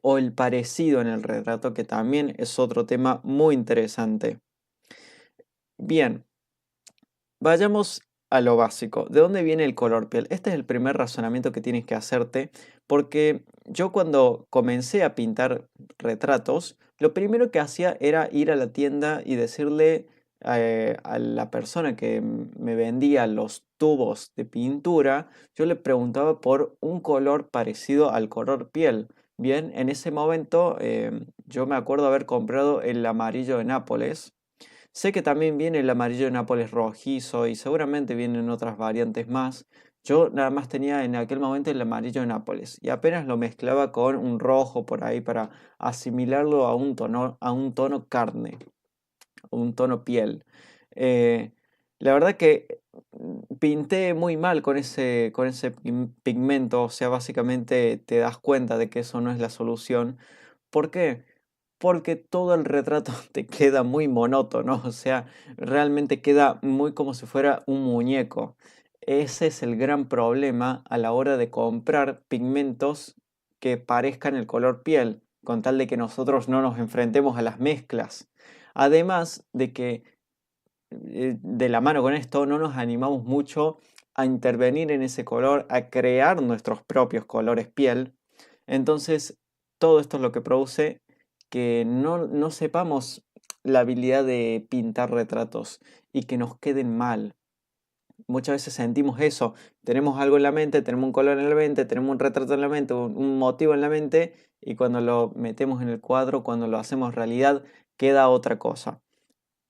o el parecido en el retrato, que también es otro tema muy interesante. Bien, vayamos a lo básico. ¿De dónde viene el color piel? Este es el primer razonamiento que tienes que hacerte, porque yo cuando comencé a pintar retratos, lo primero que hacía era ir a la tienda y decirle a la persona que me vendía los tubos de pintura, yo le preguntaba por un color parecido al color piel. Bien, en ese momento yo me acuerdo haber comprado el amarillo de Nápoles. Sé que también viene el amarillo de Nápoles rojizo y seguramente vienen otras variantes más. Yo nada más tenía en aquel momento el amarillo de Nápoles y apenas lo mezclaba con un rojo por ahí para asimilarlo a un tono carne, un tono piel. Eh, la verdad que pinté muy mal con ese pigmento, o sea, básicamente te das cuenta de que eso no es la solución. ¿Por qué? Porque todo el retrato te queda muy monótono, o sea, realmente queda muy como si fuera un muñeco. Ese es el gran problema a la hora de comprar pigmentos que parezcan el color piel, con tal de que nosotros no nos enfrentemos a las mezclas. Además de que de la mano con esto no nos animamos mucho a intervenir en ese color, a crear nuestros propios colores piel. Entonces, todo esto es lo que produce que no sepamos la habilidad de pintar retratos y que nos queden mal. Muchas veces sentimos eso, tenemos algo en la mente, tenemos un color en la mente, tenemos un retrato en la mente, un motivo en la mente y cuando lo metemos en el cuadro, cuando lo hacemos realidad, queda otra cosa.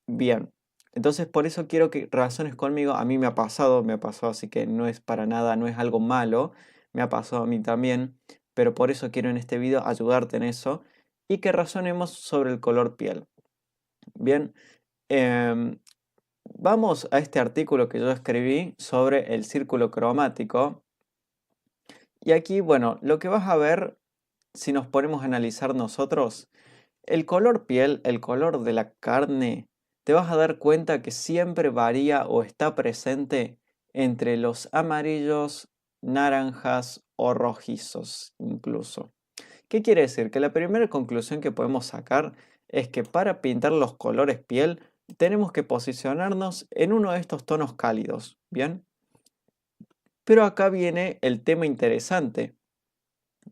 Bien, entonces por eso quiero que razones conmigo, a mí me ha pasado, así que no es para nada, no es algo malo, me ha pasado a mí también, pero por eso quiero en este video ayudarte en eso y que razonemos sobre el color piel. Bien, em, vamos a este artículo que yo escribí sobre el círculo cromático y aquí, bueno, lo que vas a ver si nos ponemos a analizar nosotros, el color piel, el color de la carne, te vas a dar cuenta que siempre varía o está presente entre los amarillos, naranjas o rojizos incluso. ¿Qué quiere decir? Que la primera conclusión que podemos sacar es que para pintar los colores piel tenemos que posicionarnos en uno de estos tonos cálidos, ¿bien? Pero acá viene el tema interesante.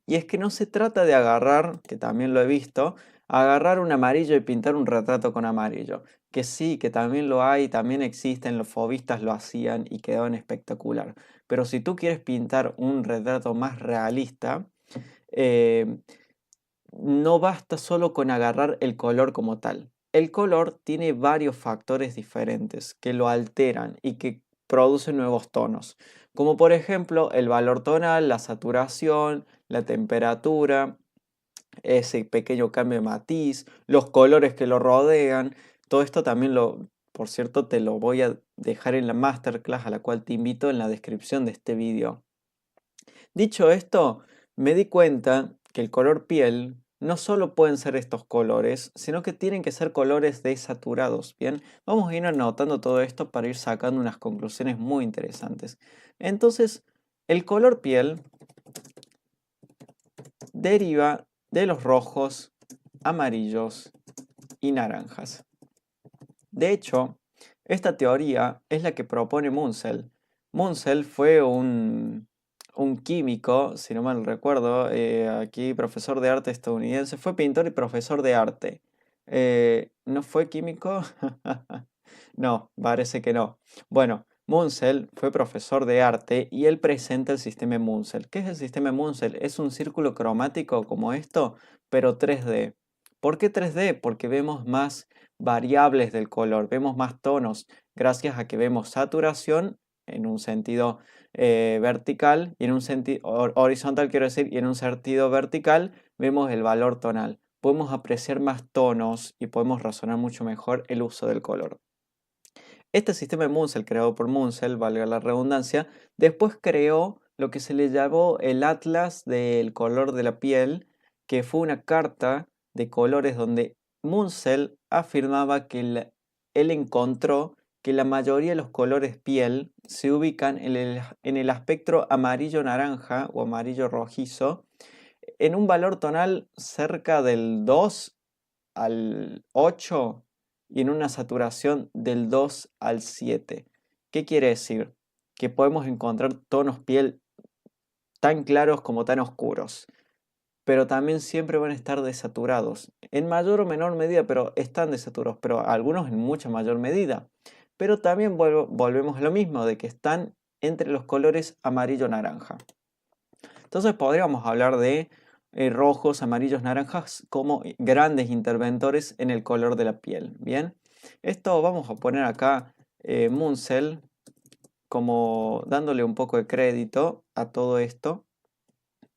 Y es que no se trata de agarrar, que también lo he visto, agarrar un amarillo y pintar un retrato con amarillo. Que sí, que también lo hay, también existen, los fobistas lo hacían y quedaban espectacular. Pero si tú quieres pintar un retrato más realista, eh, no basta solo con agarrar el color como tal. El color tiene varios factores diferentes que lo alteran y que producen nuevos tonos, como por ejemplo el valor tonal, la saturación, la temperatura, ese pequeño cambio de matiz, los colores que lo rodean. Todo esto también por cierto, te lo voy a dejar en la masterclass a la cual te invito en la descripción de este vídeo. Dicho esto, me di cuenta que el color piel no solo pueden ser estos colores, sino que tienen que ser colores desaturados. Bien, vamos a ir anotando todo esto para ir sacando unas conclusiones muy interesantes. Entonces, el color piel deriva de los rojos, amarillos y naranjas. De hecho, esta teoría es la que propone Munsell. Munsell fue un químico, si no mal recuerdo, aquí profesor de arte estadounidense, fue pintor y profesor de arte. ¿No fue químico? No, parece que no. Bueno, Munsell fue profesor de arte y él presenta el sistema Munsell. ¿Qué es el sistema Munsell? Es un círculo cromático como esto, pero 3D. ¿Por qué 3D? Porque vemos más variables del color, vemos más tonos, gracias a que vemos saturación en un sentido vertical y en un sentido horizontal, quiero decir, y en un sentido vertical vemos el valor tonal. Podemos apreciar más tonos y podemos razonar mucho mejor el uso del color. Este sistema de Munsell, creado por Munsell, valga la redundancia, después creó lo que se le llamó el Atlas del color de la piel, que fue una carta de colores donde Munsell afirmaba que él encontró que la mayoría de los colores piel se ubican en el espectro amarillo-naranja o amarillo-rojizo, en un valor tonal cerca del 2 al 8 y en una saturación del 2 al 7. ¿Qué quiere decir? Que podemos encontrar tonos piel tan claros como tan oscuros, pero también siempre van a estar desaturados, en mayor o menor medida, pero están desaturados, pero algunos en mucha mayor medida. Pero también volvemos a lo mismo, de que están entre los colores amarillo-naranja. Entonces podríamos hablar de rojos, amarillos, naranjas como grandes interventores en el color de la piel. Bien, esto vamos a poner acá Munsell como dándole un poco de crédito a todo esto.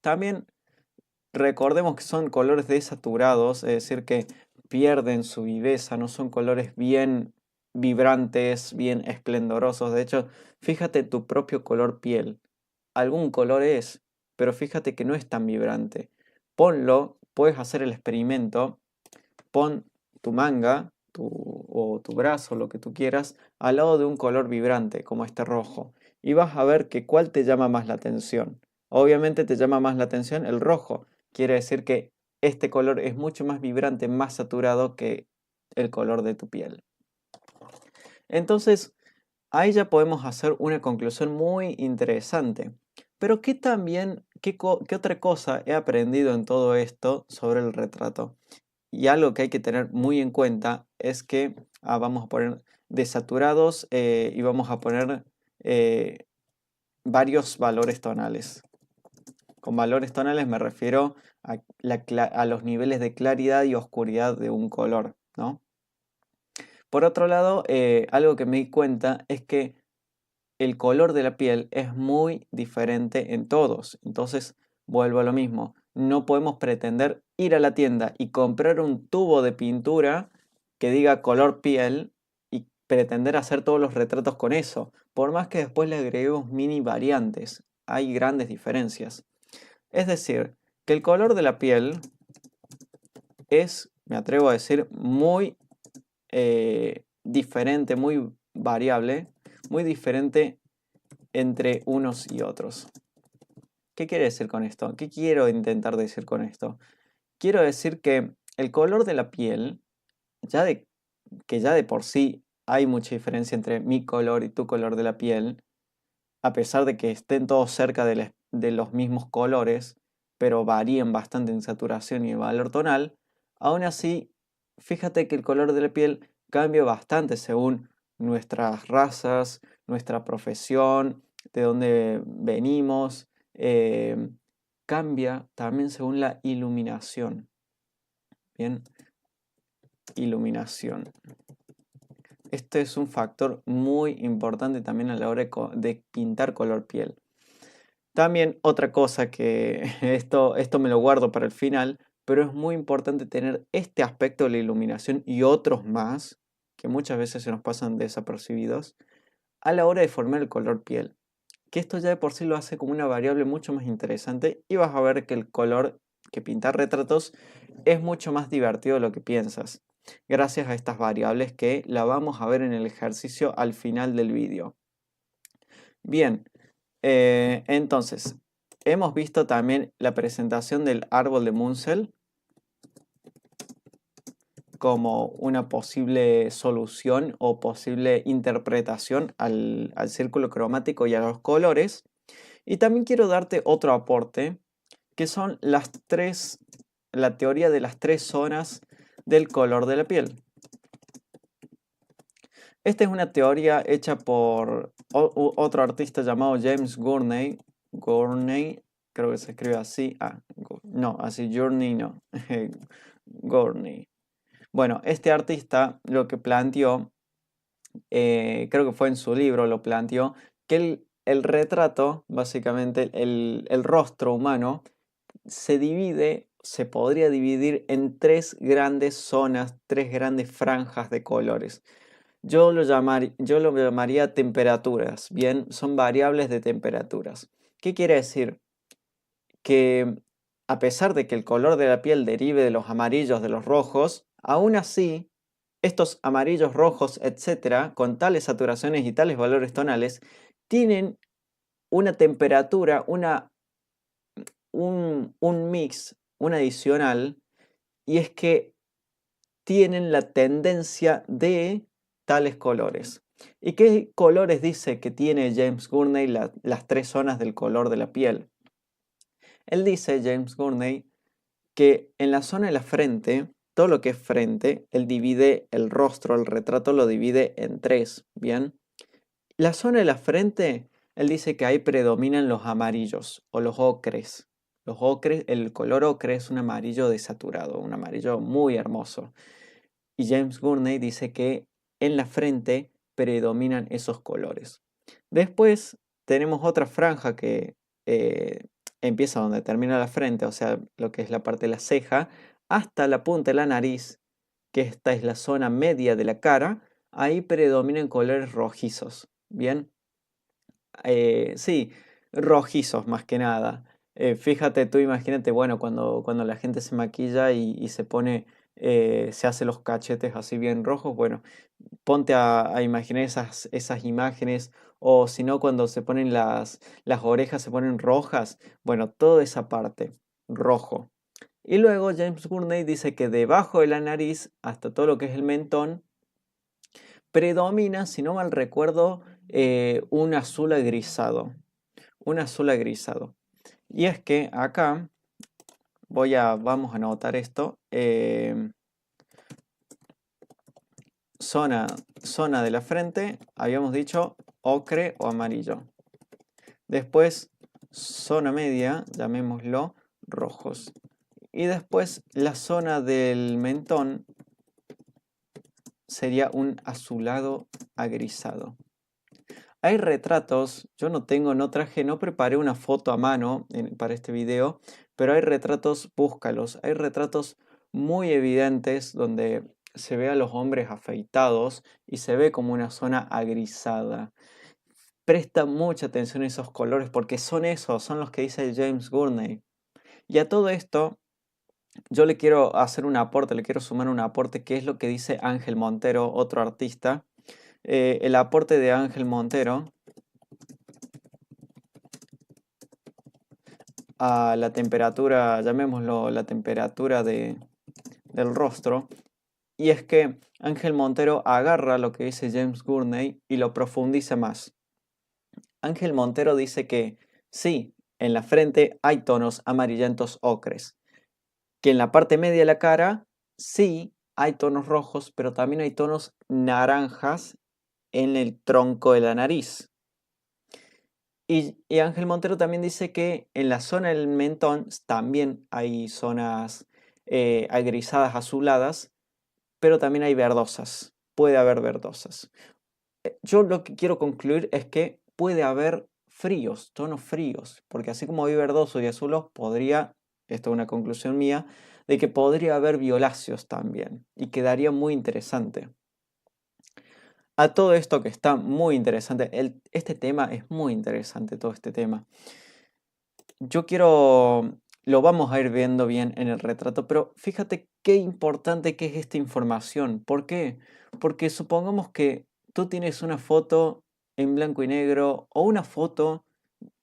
También recordemos que son colores desaturados, es decir, que pierden su viveza, no son colores bien vibrantes, bien esplendorosos. De hecho, fíjate tu propio color piel. Algún color es, pero fíjate que no es tan vibrante. Ponlo, puedes hacer el experimento, pon tu manga o tu brazo, lo que tú quieras, al lado de un color vibrante como este rojo y vas a ver que cuál te llama más la atención. Obviamente te llama más la atención el rojo, quiere decir que este color es mucho más vibrante, más saturado que el color de tu piel. Entonces, ahí ya podemos hacer una conclusión muy interesante. Pero ¿qué otra cosa he aprendido en todo esto sobre el retrato? Y algo que hay que tener muy en cuenta es que vamos a poner desaturados y vamos a poner varios valores tonales. Con valores tonales me refiero a los niveles de claridad y oscuridad de un color, ¿no? Por otro lado, algo que me di cuenta es que el color de la piel es muy diferente en todos. Entonces, vuelvo a lo mismo. No podemos pretender ir a la tienda y comprar un tubo de pintura que diga color piel y pretender hacer todos los retratos con eso. Por más que después le agreguemos mini variantes, hay grandes diferencias. Es decir, que el color de la piel es, me atrevo a decir, muy diferente, muy variable, muy diferente entre unos y otros. ¿Qué quiere decir con esto? ¿Qué quiero intentar decir con esto? Quiero decir que el color de la piel, que ya de por sí hay mucha diferencia entre mi color y tu color de la piel, a pesar de que estén todos cerca de los mismos colores, pero varían bastante en saturación y valor tonal, aún así, fíjate que el color de la piel cambia bastante según nuestras razas, nuestra profesión, de dónde venimos, cambia también según la iluminación. Bien, iluminación. Este es un factor muy importante también a la hora de pintar color piel. También otra cosa que esto me lo guardo para el final, pero es muy importante tener este aspecto de la iluminación y otros más que muchas veces se nos pasan desapercibidos a la hora de formar el color piel. Que esto ya de por sí lo hace como una variable mucho más interesante y vas a ver que el color que pintar retratos es mucho más divertido de lo que piensas, gracias a estas variables que la vamos a ver en el ejercicio al final del vídeo. Bien, entonces, hemos visto también la presentación del árbol de Munsell como una posible solución o posible interpretación al círculo cromático y a los colores. Y también quiero darte otro aporte, que son la teoría de las 3 zonas del color de la piel. Esta es una teoría hecha por otro artista llamado James Gurney. Gurney, creo que se escribe así. No, así Journey no. Gurney. Bueno, este artista lo que planteó, creo que fue en su libro, lo planteó, que el retrato, básicamente el rostro humano, se podría dividir en tres grandes zonas, tres grandes franjas de colores. Yo lo llamaría temperaturas, bien, son variables de temperaturas. ¿Qué quiere decir? Que a pesar de que el color de la piel derive de los amarillos, de los rojos, aún así, estos amarillos, rojos, etcétera, con tales saturaciones y tales valores tonales, tienen una temperatura, un mix, un adicional, y es que tienen la tendencia de tales colores. ¿Y qué colores dice que tiene James Gurney las tres zonas del color de la piel? Él dice, James Gurney, que en la zona de la frente, todo lo que es frente, él divide el rostro, el retrato lo divide en tres, ¿bien? La zona de la frente, él dice que ahí predominan los amarillos o los ocres. Los ocres, el color ocre es un amarillo desaturado, un amarillo muy hermoso. Y James Gurney dice que en la frente predominan esos colores. Después tenemos otra franja que empieza donde termina la frente, o sea, lo que es la parte de la ceja, hasta la punta de la nariz, que esta es la zona media de la cara. Ahí predominan colores rojizos. Bien, sí, rojizos más que nada. Fíjate tú, imagínate, bueno, cuando la gente se maquilla y se pone, se hace los cachetes así bien rojos, bueno, ponte a imaginar esas imágenes, o si no, cuando se ponen las orejas se ponen rojas, bueno, toda esa parte, rojo. Y luego James Gurney dice que debajo de la nariz, hasta todo lo que es el mentón, predomina, si no mal recuerdo, un azul agrisado. Un azul agrisado. Y es que acá vamos a anotar esto. Zona de la frente, habíamos dicho ocre o amarillo. Después, zona media, llamémoslo rojos. Y después la zona del mentón sería un azulado agrisado. Hay retratos, yo no preparé una foto a mano para este video, pero hay retratos, búscalos, hay retratos muy evidentes donde se ve a los hombres afeitados y se ve como una zona agrisada. Presta mucha atención a esos colores porque son esos, son los que dice James Gurney. Y a todo esto, yo le quiero hacer un aporte, le quiero sumar un aporte, que es lo que dice Ángel Montero, otro artista. El aporte de Ángel Montero a la temperatura, llamémoslo la temperatura del rostro, y es que Ángel Montero agarra lo que dice James Gurney y lo profundiza más. Ángel Montero dice que sí, en la frente hay tonos amarillentos ocres, que en la parte media de la cara sí hay tonos rojos, pero también hay tonos naranjas en el tronco de la nariz. Y Ángel Montero también dice que en la zona del mentón también hay zonas agrisadas, azuladas, pero también hay verdosas. Puede haber verdosas. Yo lo que quiero concluir es que puede haber fríos, tonos fríos, porque así como hay verdosos y azulos, esto es una conclusión mía, de que podría haber violáceos también, y quedaría muy interesante. A todo esto que está muy interesante, este tema es muy interesante, todo este tema. Lo vamos a ir viendo bien en el retrato, pero fíjate qué importante que es esta información. ¿Por qué? Porque supongamos que tú tienes una foto en blanco y negro o una foto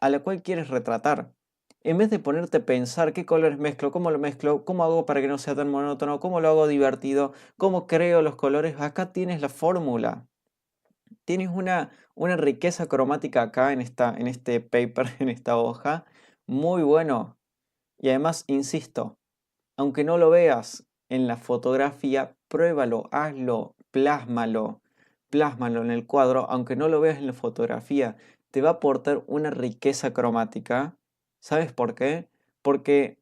a la cual quieres retratar. En vez de ponerte a pensar qué colores mezclo, cómo hago para que no sea tan monótono, cómo lo hago divertido, cómo creo los colores, acá tienes la fórmula. Tienes una riqueza cromática acá en este paper, en esta hoja, muy bueno. Y además, insisto, aunque no lo veas en la fotografía, pruébalo, hazlo, plásmalo, plásmalo en el cuadro, aunque no lo veas en la fotografía, te va a aportar una riqueza cromática. ¿Sabes por qué? Porque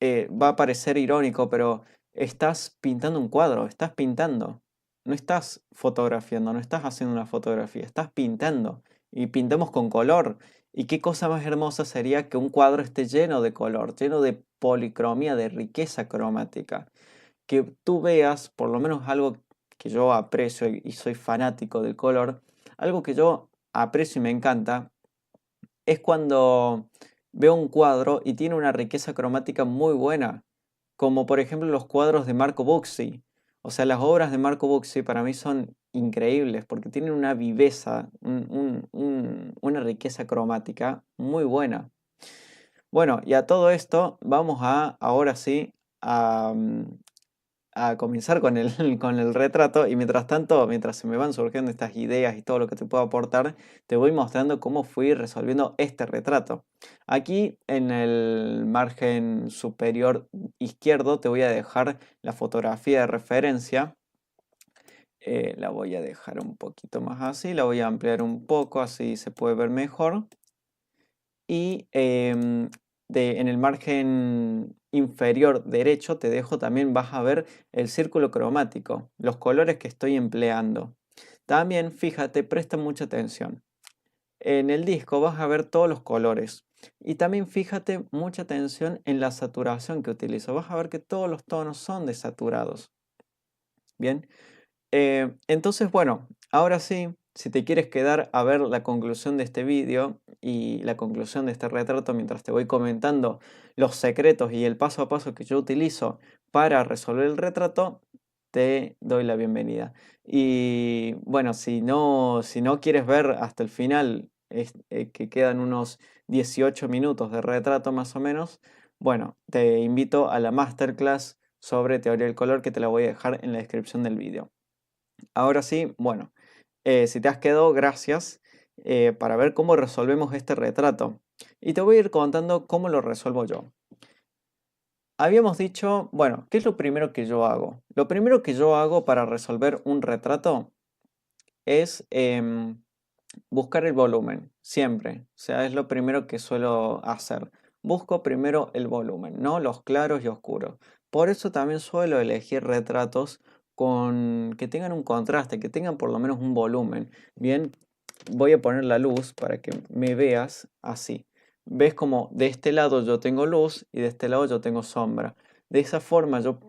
va a parecer irónico, pero estás pintando un cuadro, estás pintando. No estás fotografiando, no estás haciendo una fotografía, estás pintando. Y pintamos con color. ¿Y qué cosa más hermosa sería que un cuadro esté lleno de color, lleno de policromía, de riqueza cromática? Que tú veas, por lo menos algo que yo aprecio y soy fanático del color, algo que yo aprecio y me encanta, es cuando veo un cuadro y tiene una riqueza cromática muy buena, como por ejemplo los cuadros de Marco Buxi. O sea, las obras de Marco Buxi para mí son increíbles porque tienen una viveza, una riqueza cromática muy buena. Bueno, y a todo esto vamos a, ahora sí, a, a comenzar con el, con el retrato y mientras tanto, mientras se me van surgiendo estas ideas y todo lo que te puedo aportar, te voy mostrando cómo fui resolviendo este retrato. Aquí en el margen superior izquierdo te voy a dejar la fotografía de referencia. La voy a dejar un poquito más así, la voy a ampliar un poco, así se puede ver mejor. Y en el margen inferior derecho te dejo también, vas a ver el círculo cromático, los colores que estoy empleando. También fíjate, presta mucha atención. En el disco vas a ver todos los colores. Y también fíjate mucha atención en la saturación que utilizo. Vas a ver que todos los tonos son desaturados. Bien. Entonces, bueno, ahora sí, si te quieres quedar a ver la conclusión de este vídeo y la conclusión de este retrato mientras te voy comentando los secretos y el paso a paso que yo utilizo para resolver el retrato, te doy la bienvenida. Y bueno, si no quieres ver hasta el final, que quedan unos 18 minutos de retrato más o menos, bueno, te invito a la masterclass sobre teoría del color que te la voy a dejar en la descripción del vídeo. Ahora sí, bueno, si te has quedado, gracias para ver cómo resolvemos este retrato. Y te voy a ir contando cómo lo resuelvo yo. Habíamos dicho, bueno, ¿qué es lo primero que yo hago? Lo primero que yo hago para resolver un retrato es buscar el volumen, siempre. O sea, es lo primero que suelo hacer. Busco primero el volumen, ¿no? Los claros y oscuros. Por eso también suelo elegir retratos con que tengan un contraste, que tengan por lo menos un volumen. Bien, voy a poner la luz para que me veas así. ¿Ves como de este lado yo tengo luz y de este lado yo tengo sombra? De esa forma yo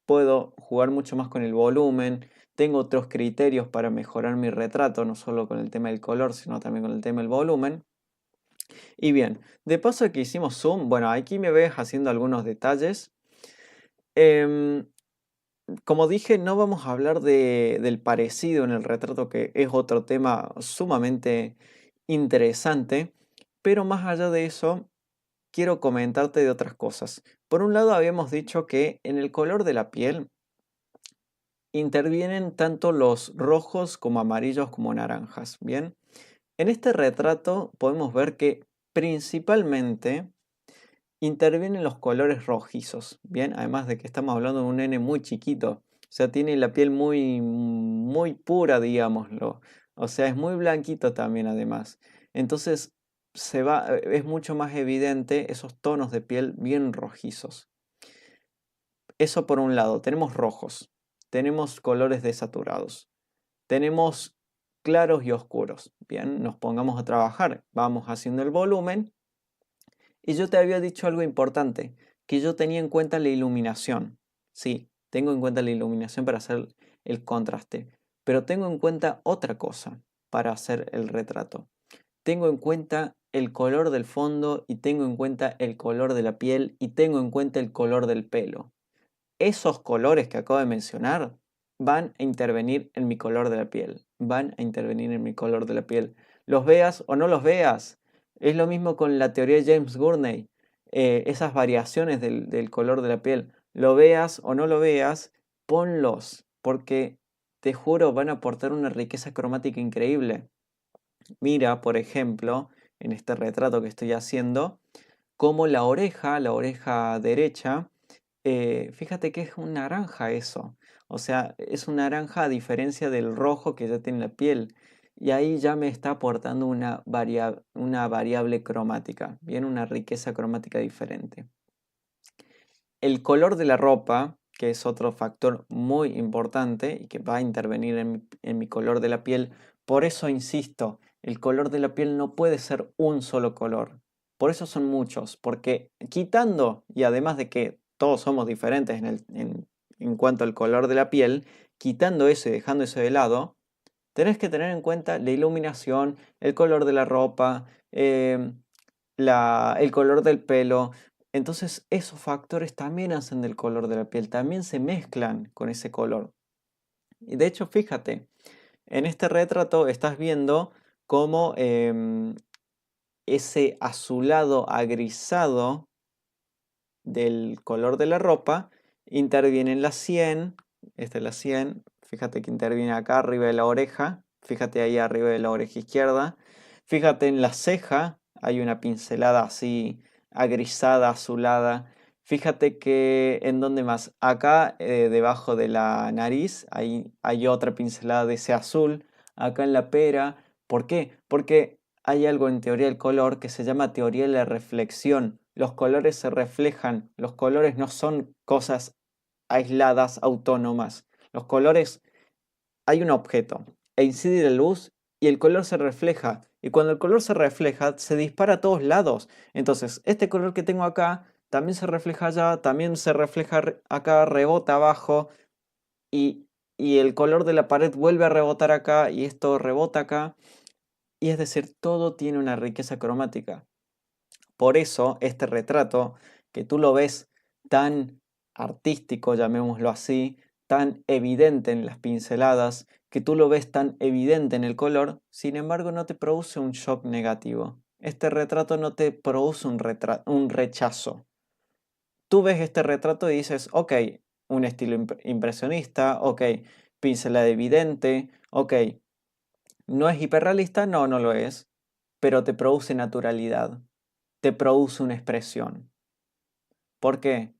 puedo jugar mucho más con el volumen. Tengo otros criterios para mejorar mi retrato, no solo con el tema del color, sino también con el tema del volumen. Y bien, de paso que hicimos zoom, bueno, aquí me ves haciendo algunos detalles. Em, Como dije, no vamos a hablar del parecido en el retrato, que es otro tema sumamente interesante, pero más allá de eso, quiero comentarte de otras cosas. Por un lado, habíamos dicho que en el color de la piel intervienen tanto los rojos como amarillos como naranjas. Bien, en este retrato podemos ver que principalmente intervienen los colores rojizos. Bien, además de que estamos hablando de un nene muy chiquito, o sea, tiene la piel muy pura, digámoslo. O sea, es muy blanquito también además. Entonces es mucho más evidente esos tonos de piel bien rojizos. Eso por un lado, tenemos rojos, tenemos colores desaturados, tenemos claros y oscuros. Bien, nos pongamos a trabajar, vamos haciendo el volumen. Y yo te había dicho algo importante, que yo tenía en cuenta la iluminación. Sí, tengo en cuenta la iluminación para hacer el contraste, pero tengo en cuenta otra cosa para hacer el retrato. Tengo en cuenta el color del fondo y tengo en cuenta el color de la piel y tengo en cuenta el color del pelo. Esos colores que acabo de mencionar van a intervenir en mi color de la piel. Van a intervenir en mi color de la piel. Los veas o no los veas. Es lo mismo con la teoría de James Gurney. Esas variaciones del color de la piel. Lo veas o no lo veas, ponlos. Porque te juro, van a aportar una riqueza cromática increíble. Mira, por ejemplo, en este retrato que estoy haciendo, como la oreja derecha, fíjate que es un naranja eso. O sea, es un naranja a diferencia del rojo que ya tiene la piel. Y ahí ya me está aportando una variable cromática, bien, una riqueza cromática diferente. El color de la ropa, que es otro factor muy importante y que va a intervenir en mi color de la piel, por eso insisto, el color de la piel no puede ser un solo color. Por eso son muchos, porque quitando, y además de que todos somos diferentes en cuanto al color de la piel, quitando eso y dejando eso de lado, tenés que tener en cuenta la iluminación, el color de la ropa, el color del pelo. Entonces esos factores también hacen del color de la piel, también se mezclan con ese color. Y de hecho, fíjate, en este retrato estás viendo cómo ese azulado agrisado del color de la ropa interviene en la sien. Esta es la sien. Fíjate que interviene acá arriba de la oreja. Fíjate ahí arriba de la oreja izquierda. Fíjate en la ceja. Hay una pincelada así agrisada, azulada. Fíjate que en donde más. Acá debajo de la nariz hay otra pincelada de ese azul. Acá en la pera. ¿Por qué? Porque hay algo en teoría del color que se llama teoría de la reflexión. Los colores se reflejan, los colores no son cosas aisladas, autónomas. Los colores, hay un objeto e incide la luz y el color se refleja. Y cuando el color se refleja, se dispara a todos lados. Entonces, este color que tengo acá también se refleja allá, también se refleja acá, rebota abajo y el color de la pared vuelve a rebotar acá y esto rebota acá. Y es decir, todo tiene una riqueza cromática. Por eso este retrato, que tú lo ves tan artístico, llamémoslo así, tan evidente en las pinceladas, que tú lo ves tan evidente en el color, sin embargo no te produce un shock negativo. Este retrato no te produce un rechazo. Tú ves este retrato y dices, ok, un estilo impresionista, ok, pincelada evidente, ok, ¿no es hiperrealista? No, no lo es, pero te produce naturalidad, te produce una expresión. ¿Por qué?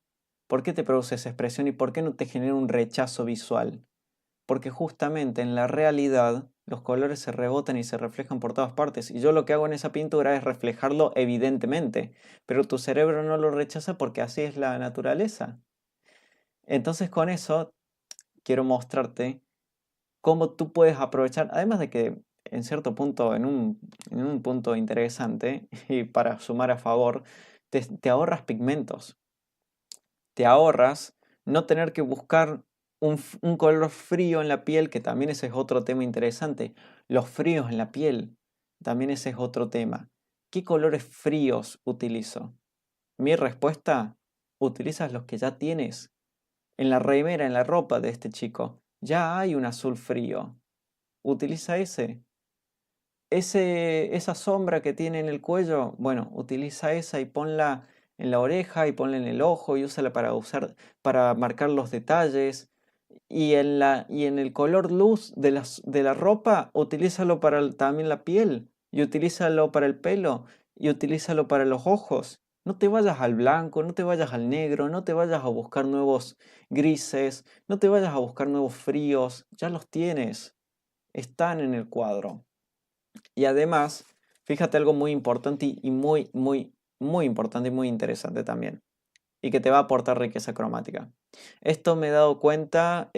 ¿Por qué te produce esa expresión y por qué no te genera un rechazo visual? Porque justamente en la realidad los colores se rebotan y se reflejan por todas partes y yo lo que hago en esa pintura es reflejarlo evidentemente, pero tu cerebro no lo rechaza porque así es la naturaleza. Entonces con eso quiero mostrarte cómo tú puedes aprovechar, además de que en cierto punto, en un punto interesante y para sumar a favor, te ahorras pigmentos. Te ahorras no tener que buscar un color frío en la piel, que también ese es otro tema interesante. Los fríos en la piel, también ese es otro tema. ¿Qué colores fríos utilizo? Mi respuesta, utilizas los que ya tienes. En la remera, en la ropa de este chico, ya hay un azul frío. Utiliza ese. Esa sombra que tiene en el cuello, bueno, utiliza esa y ponla en la oreja y ponla en el ojo y úsala para marcar los detalles. Y en el color luz de la ropa, utilízalo para también la piel y utilízalo para el pelo y utilízalo para los ojos. No te vayas al blanco, no te vayas al negro, no te vayas a buscar nuevos grises, no te vayas a buscar nuevos fríos, ya los tienes, están en el cuadro. Y además, fíjate algo muy importante y muy, muy, muy importante y muy interesante también. Y que te va a aportar riqueza cromática. Esto me he dado cuenta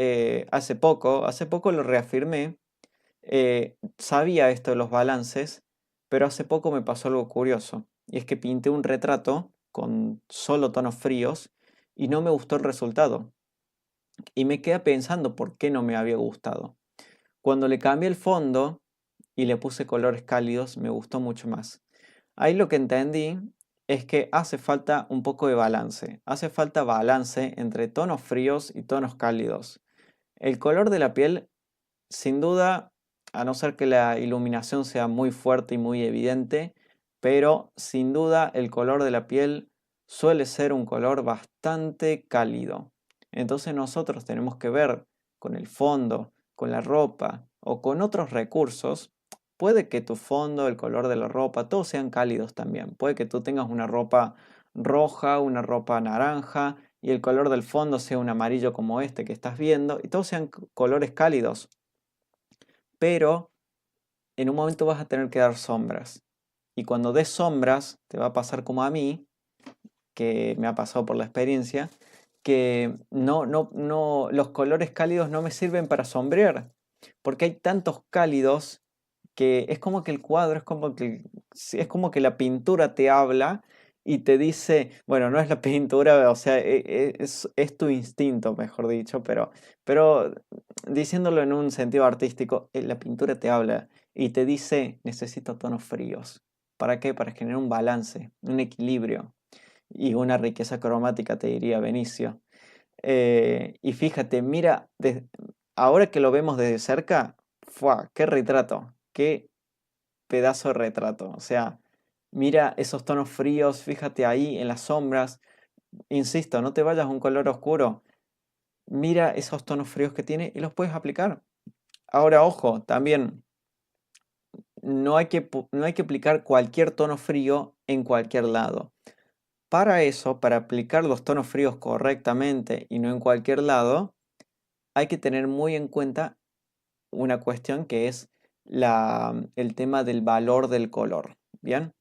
hace poco lo reafirmé. Sabía esto de los balances, pero hace poco me pasó algo curioso. Y es que pinté un retrato con solo tonos fríos y no me gustó el resultado. Y me quedé pensando por qué no me había gustado. Cuando le cambié el fondo y le puse colores cálidos, me gustó mucho más. Ahí lo que entendí es que hace falta un poco de balance. Hace falta balance entre tonos fríos y tonos cálidos. El color de la piel, sin duda, a no ser que la iluminación sea muy fuerte y muy evidente, pero sin duda el color de la piel suele ser un color bastante cálido. Entonces nosotros tenemos que ver con el fondo, con la ropa o con otros recursos. Puede que tu fondo, el color de la ropa, todos sean cálidos también. Puede que tú tengas una ropa roja, una ropa naranja y el color del fondo sea un amarillo como este que estás viendo, y todos sean colores cálidos. Pero en un momento vas a tener que dar sombras. Y cuando des sombras, te va a pasar como a mí, que me ha pasado por la experiencia, que los colores cálidos no me sirven para sombrear, porque hay tantos cálidos que es como que el cuadro, es como que la pintura te habla y te dice, bueno, no es la pintura, o sea, es tu instinto, mejor dicho, pero diciéndolo en un sentido artístico, la pintura te habla y te dice, necesito tonos fríos. ¿Para qué? Para generar un balance, un equilibrio y una riqueza cromática, te diría Benicio. Y fíjate, mira, ahora que lo vemos desde cerca, ¡fua! ¡Qué retrato! ¡Qué pedazo de retrato! O sea, mira esos tonos fríos, fíjate ahí en las sombras. Insisto, no te vayas a un color oscuro. Mira esos tonos fríos que tiene y los puedes aplicar. Ahora, ojo, también no hay que aplicar cualquier tono frío en cualquier lado. Para eso, para aplicar los tonos fríos correctamente y no en cualquier lado, hay que tener muy en cuenta una cuestión que es el tema del valor del color. Bien,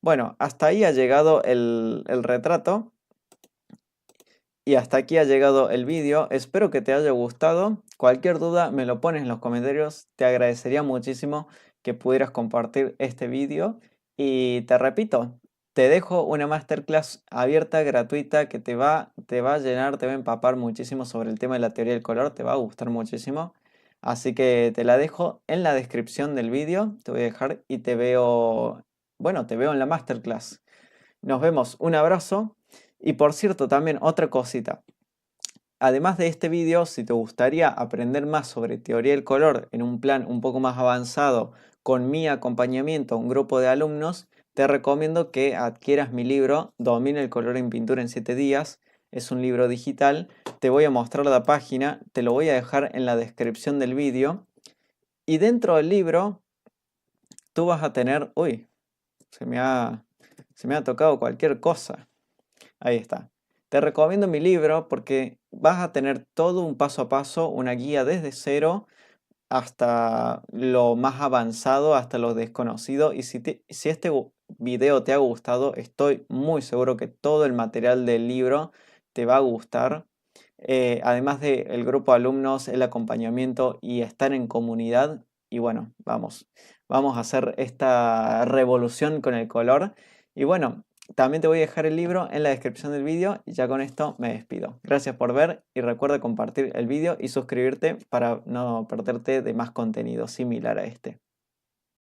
bueno, hasta ahí ha llegado el retrato y hasta aquí ha llegado el vídeo. Espero que te haya gustado. Cualquier duda me lo pones en los comentarios. Te agradecería muchísimo que pudieras compartir este vídeo. Y te repito, te dejo una masterclass abierta, gratuita, que te va a llenar, te va a empapar muchísimo sobre el tema de la teoría del color. Te va a gustar muchísimo. Así que te la dejo en la descripción del vídeo. Te voy a dejar y te veo en la masterclass. Nos vemos. Un abrazo. Y por cierto, también otra cosita. Además de este vídeo, si te gustaría aprender más sobre teoría del color en un plan un poco más avanzado con mi acompañamiento a un grupo de alumnos, te recomiendo que adquieras mi libro Domina el color en pintura en 7 días. Es un libro digital. Te voy a mostrar la página, te lo voy a dejar en la descripción del vídeo. Y dentro del libro, tú vas a tener... Uy, se me ha tocado cualquier cosa. Ahí está. Te recomiendo mi libro porque vas a tener todo un paso a paso, una guía desde cero hasta lo más avanzado, hasta lo desconocido. Y si este video te ha gustado, estoy muy seguro que todo el material del libro te va a gustar. Además del grupo de alumnos, el acompañamiento y estar en comunidad. Y bueno, vamos a hacer esta revolución con el color. Y bueno, también te voy a dejar el libro en la descripción del vídeo y ya con esto me despido. Gracias por ver y recuerda compartir el vídeo y suscribirte para no perderte de más contenido similar a este.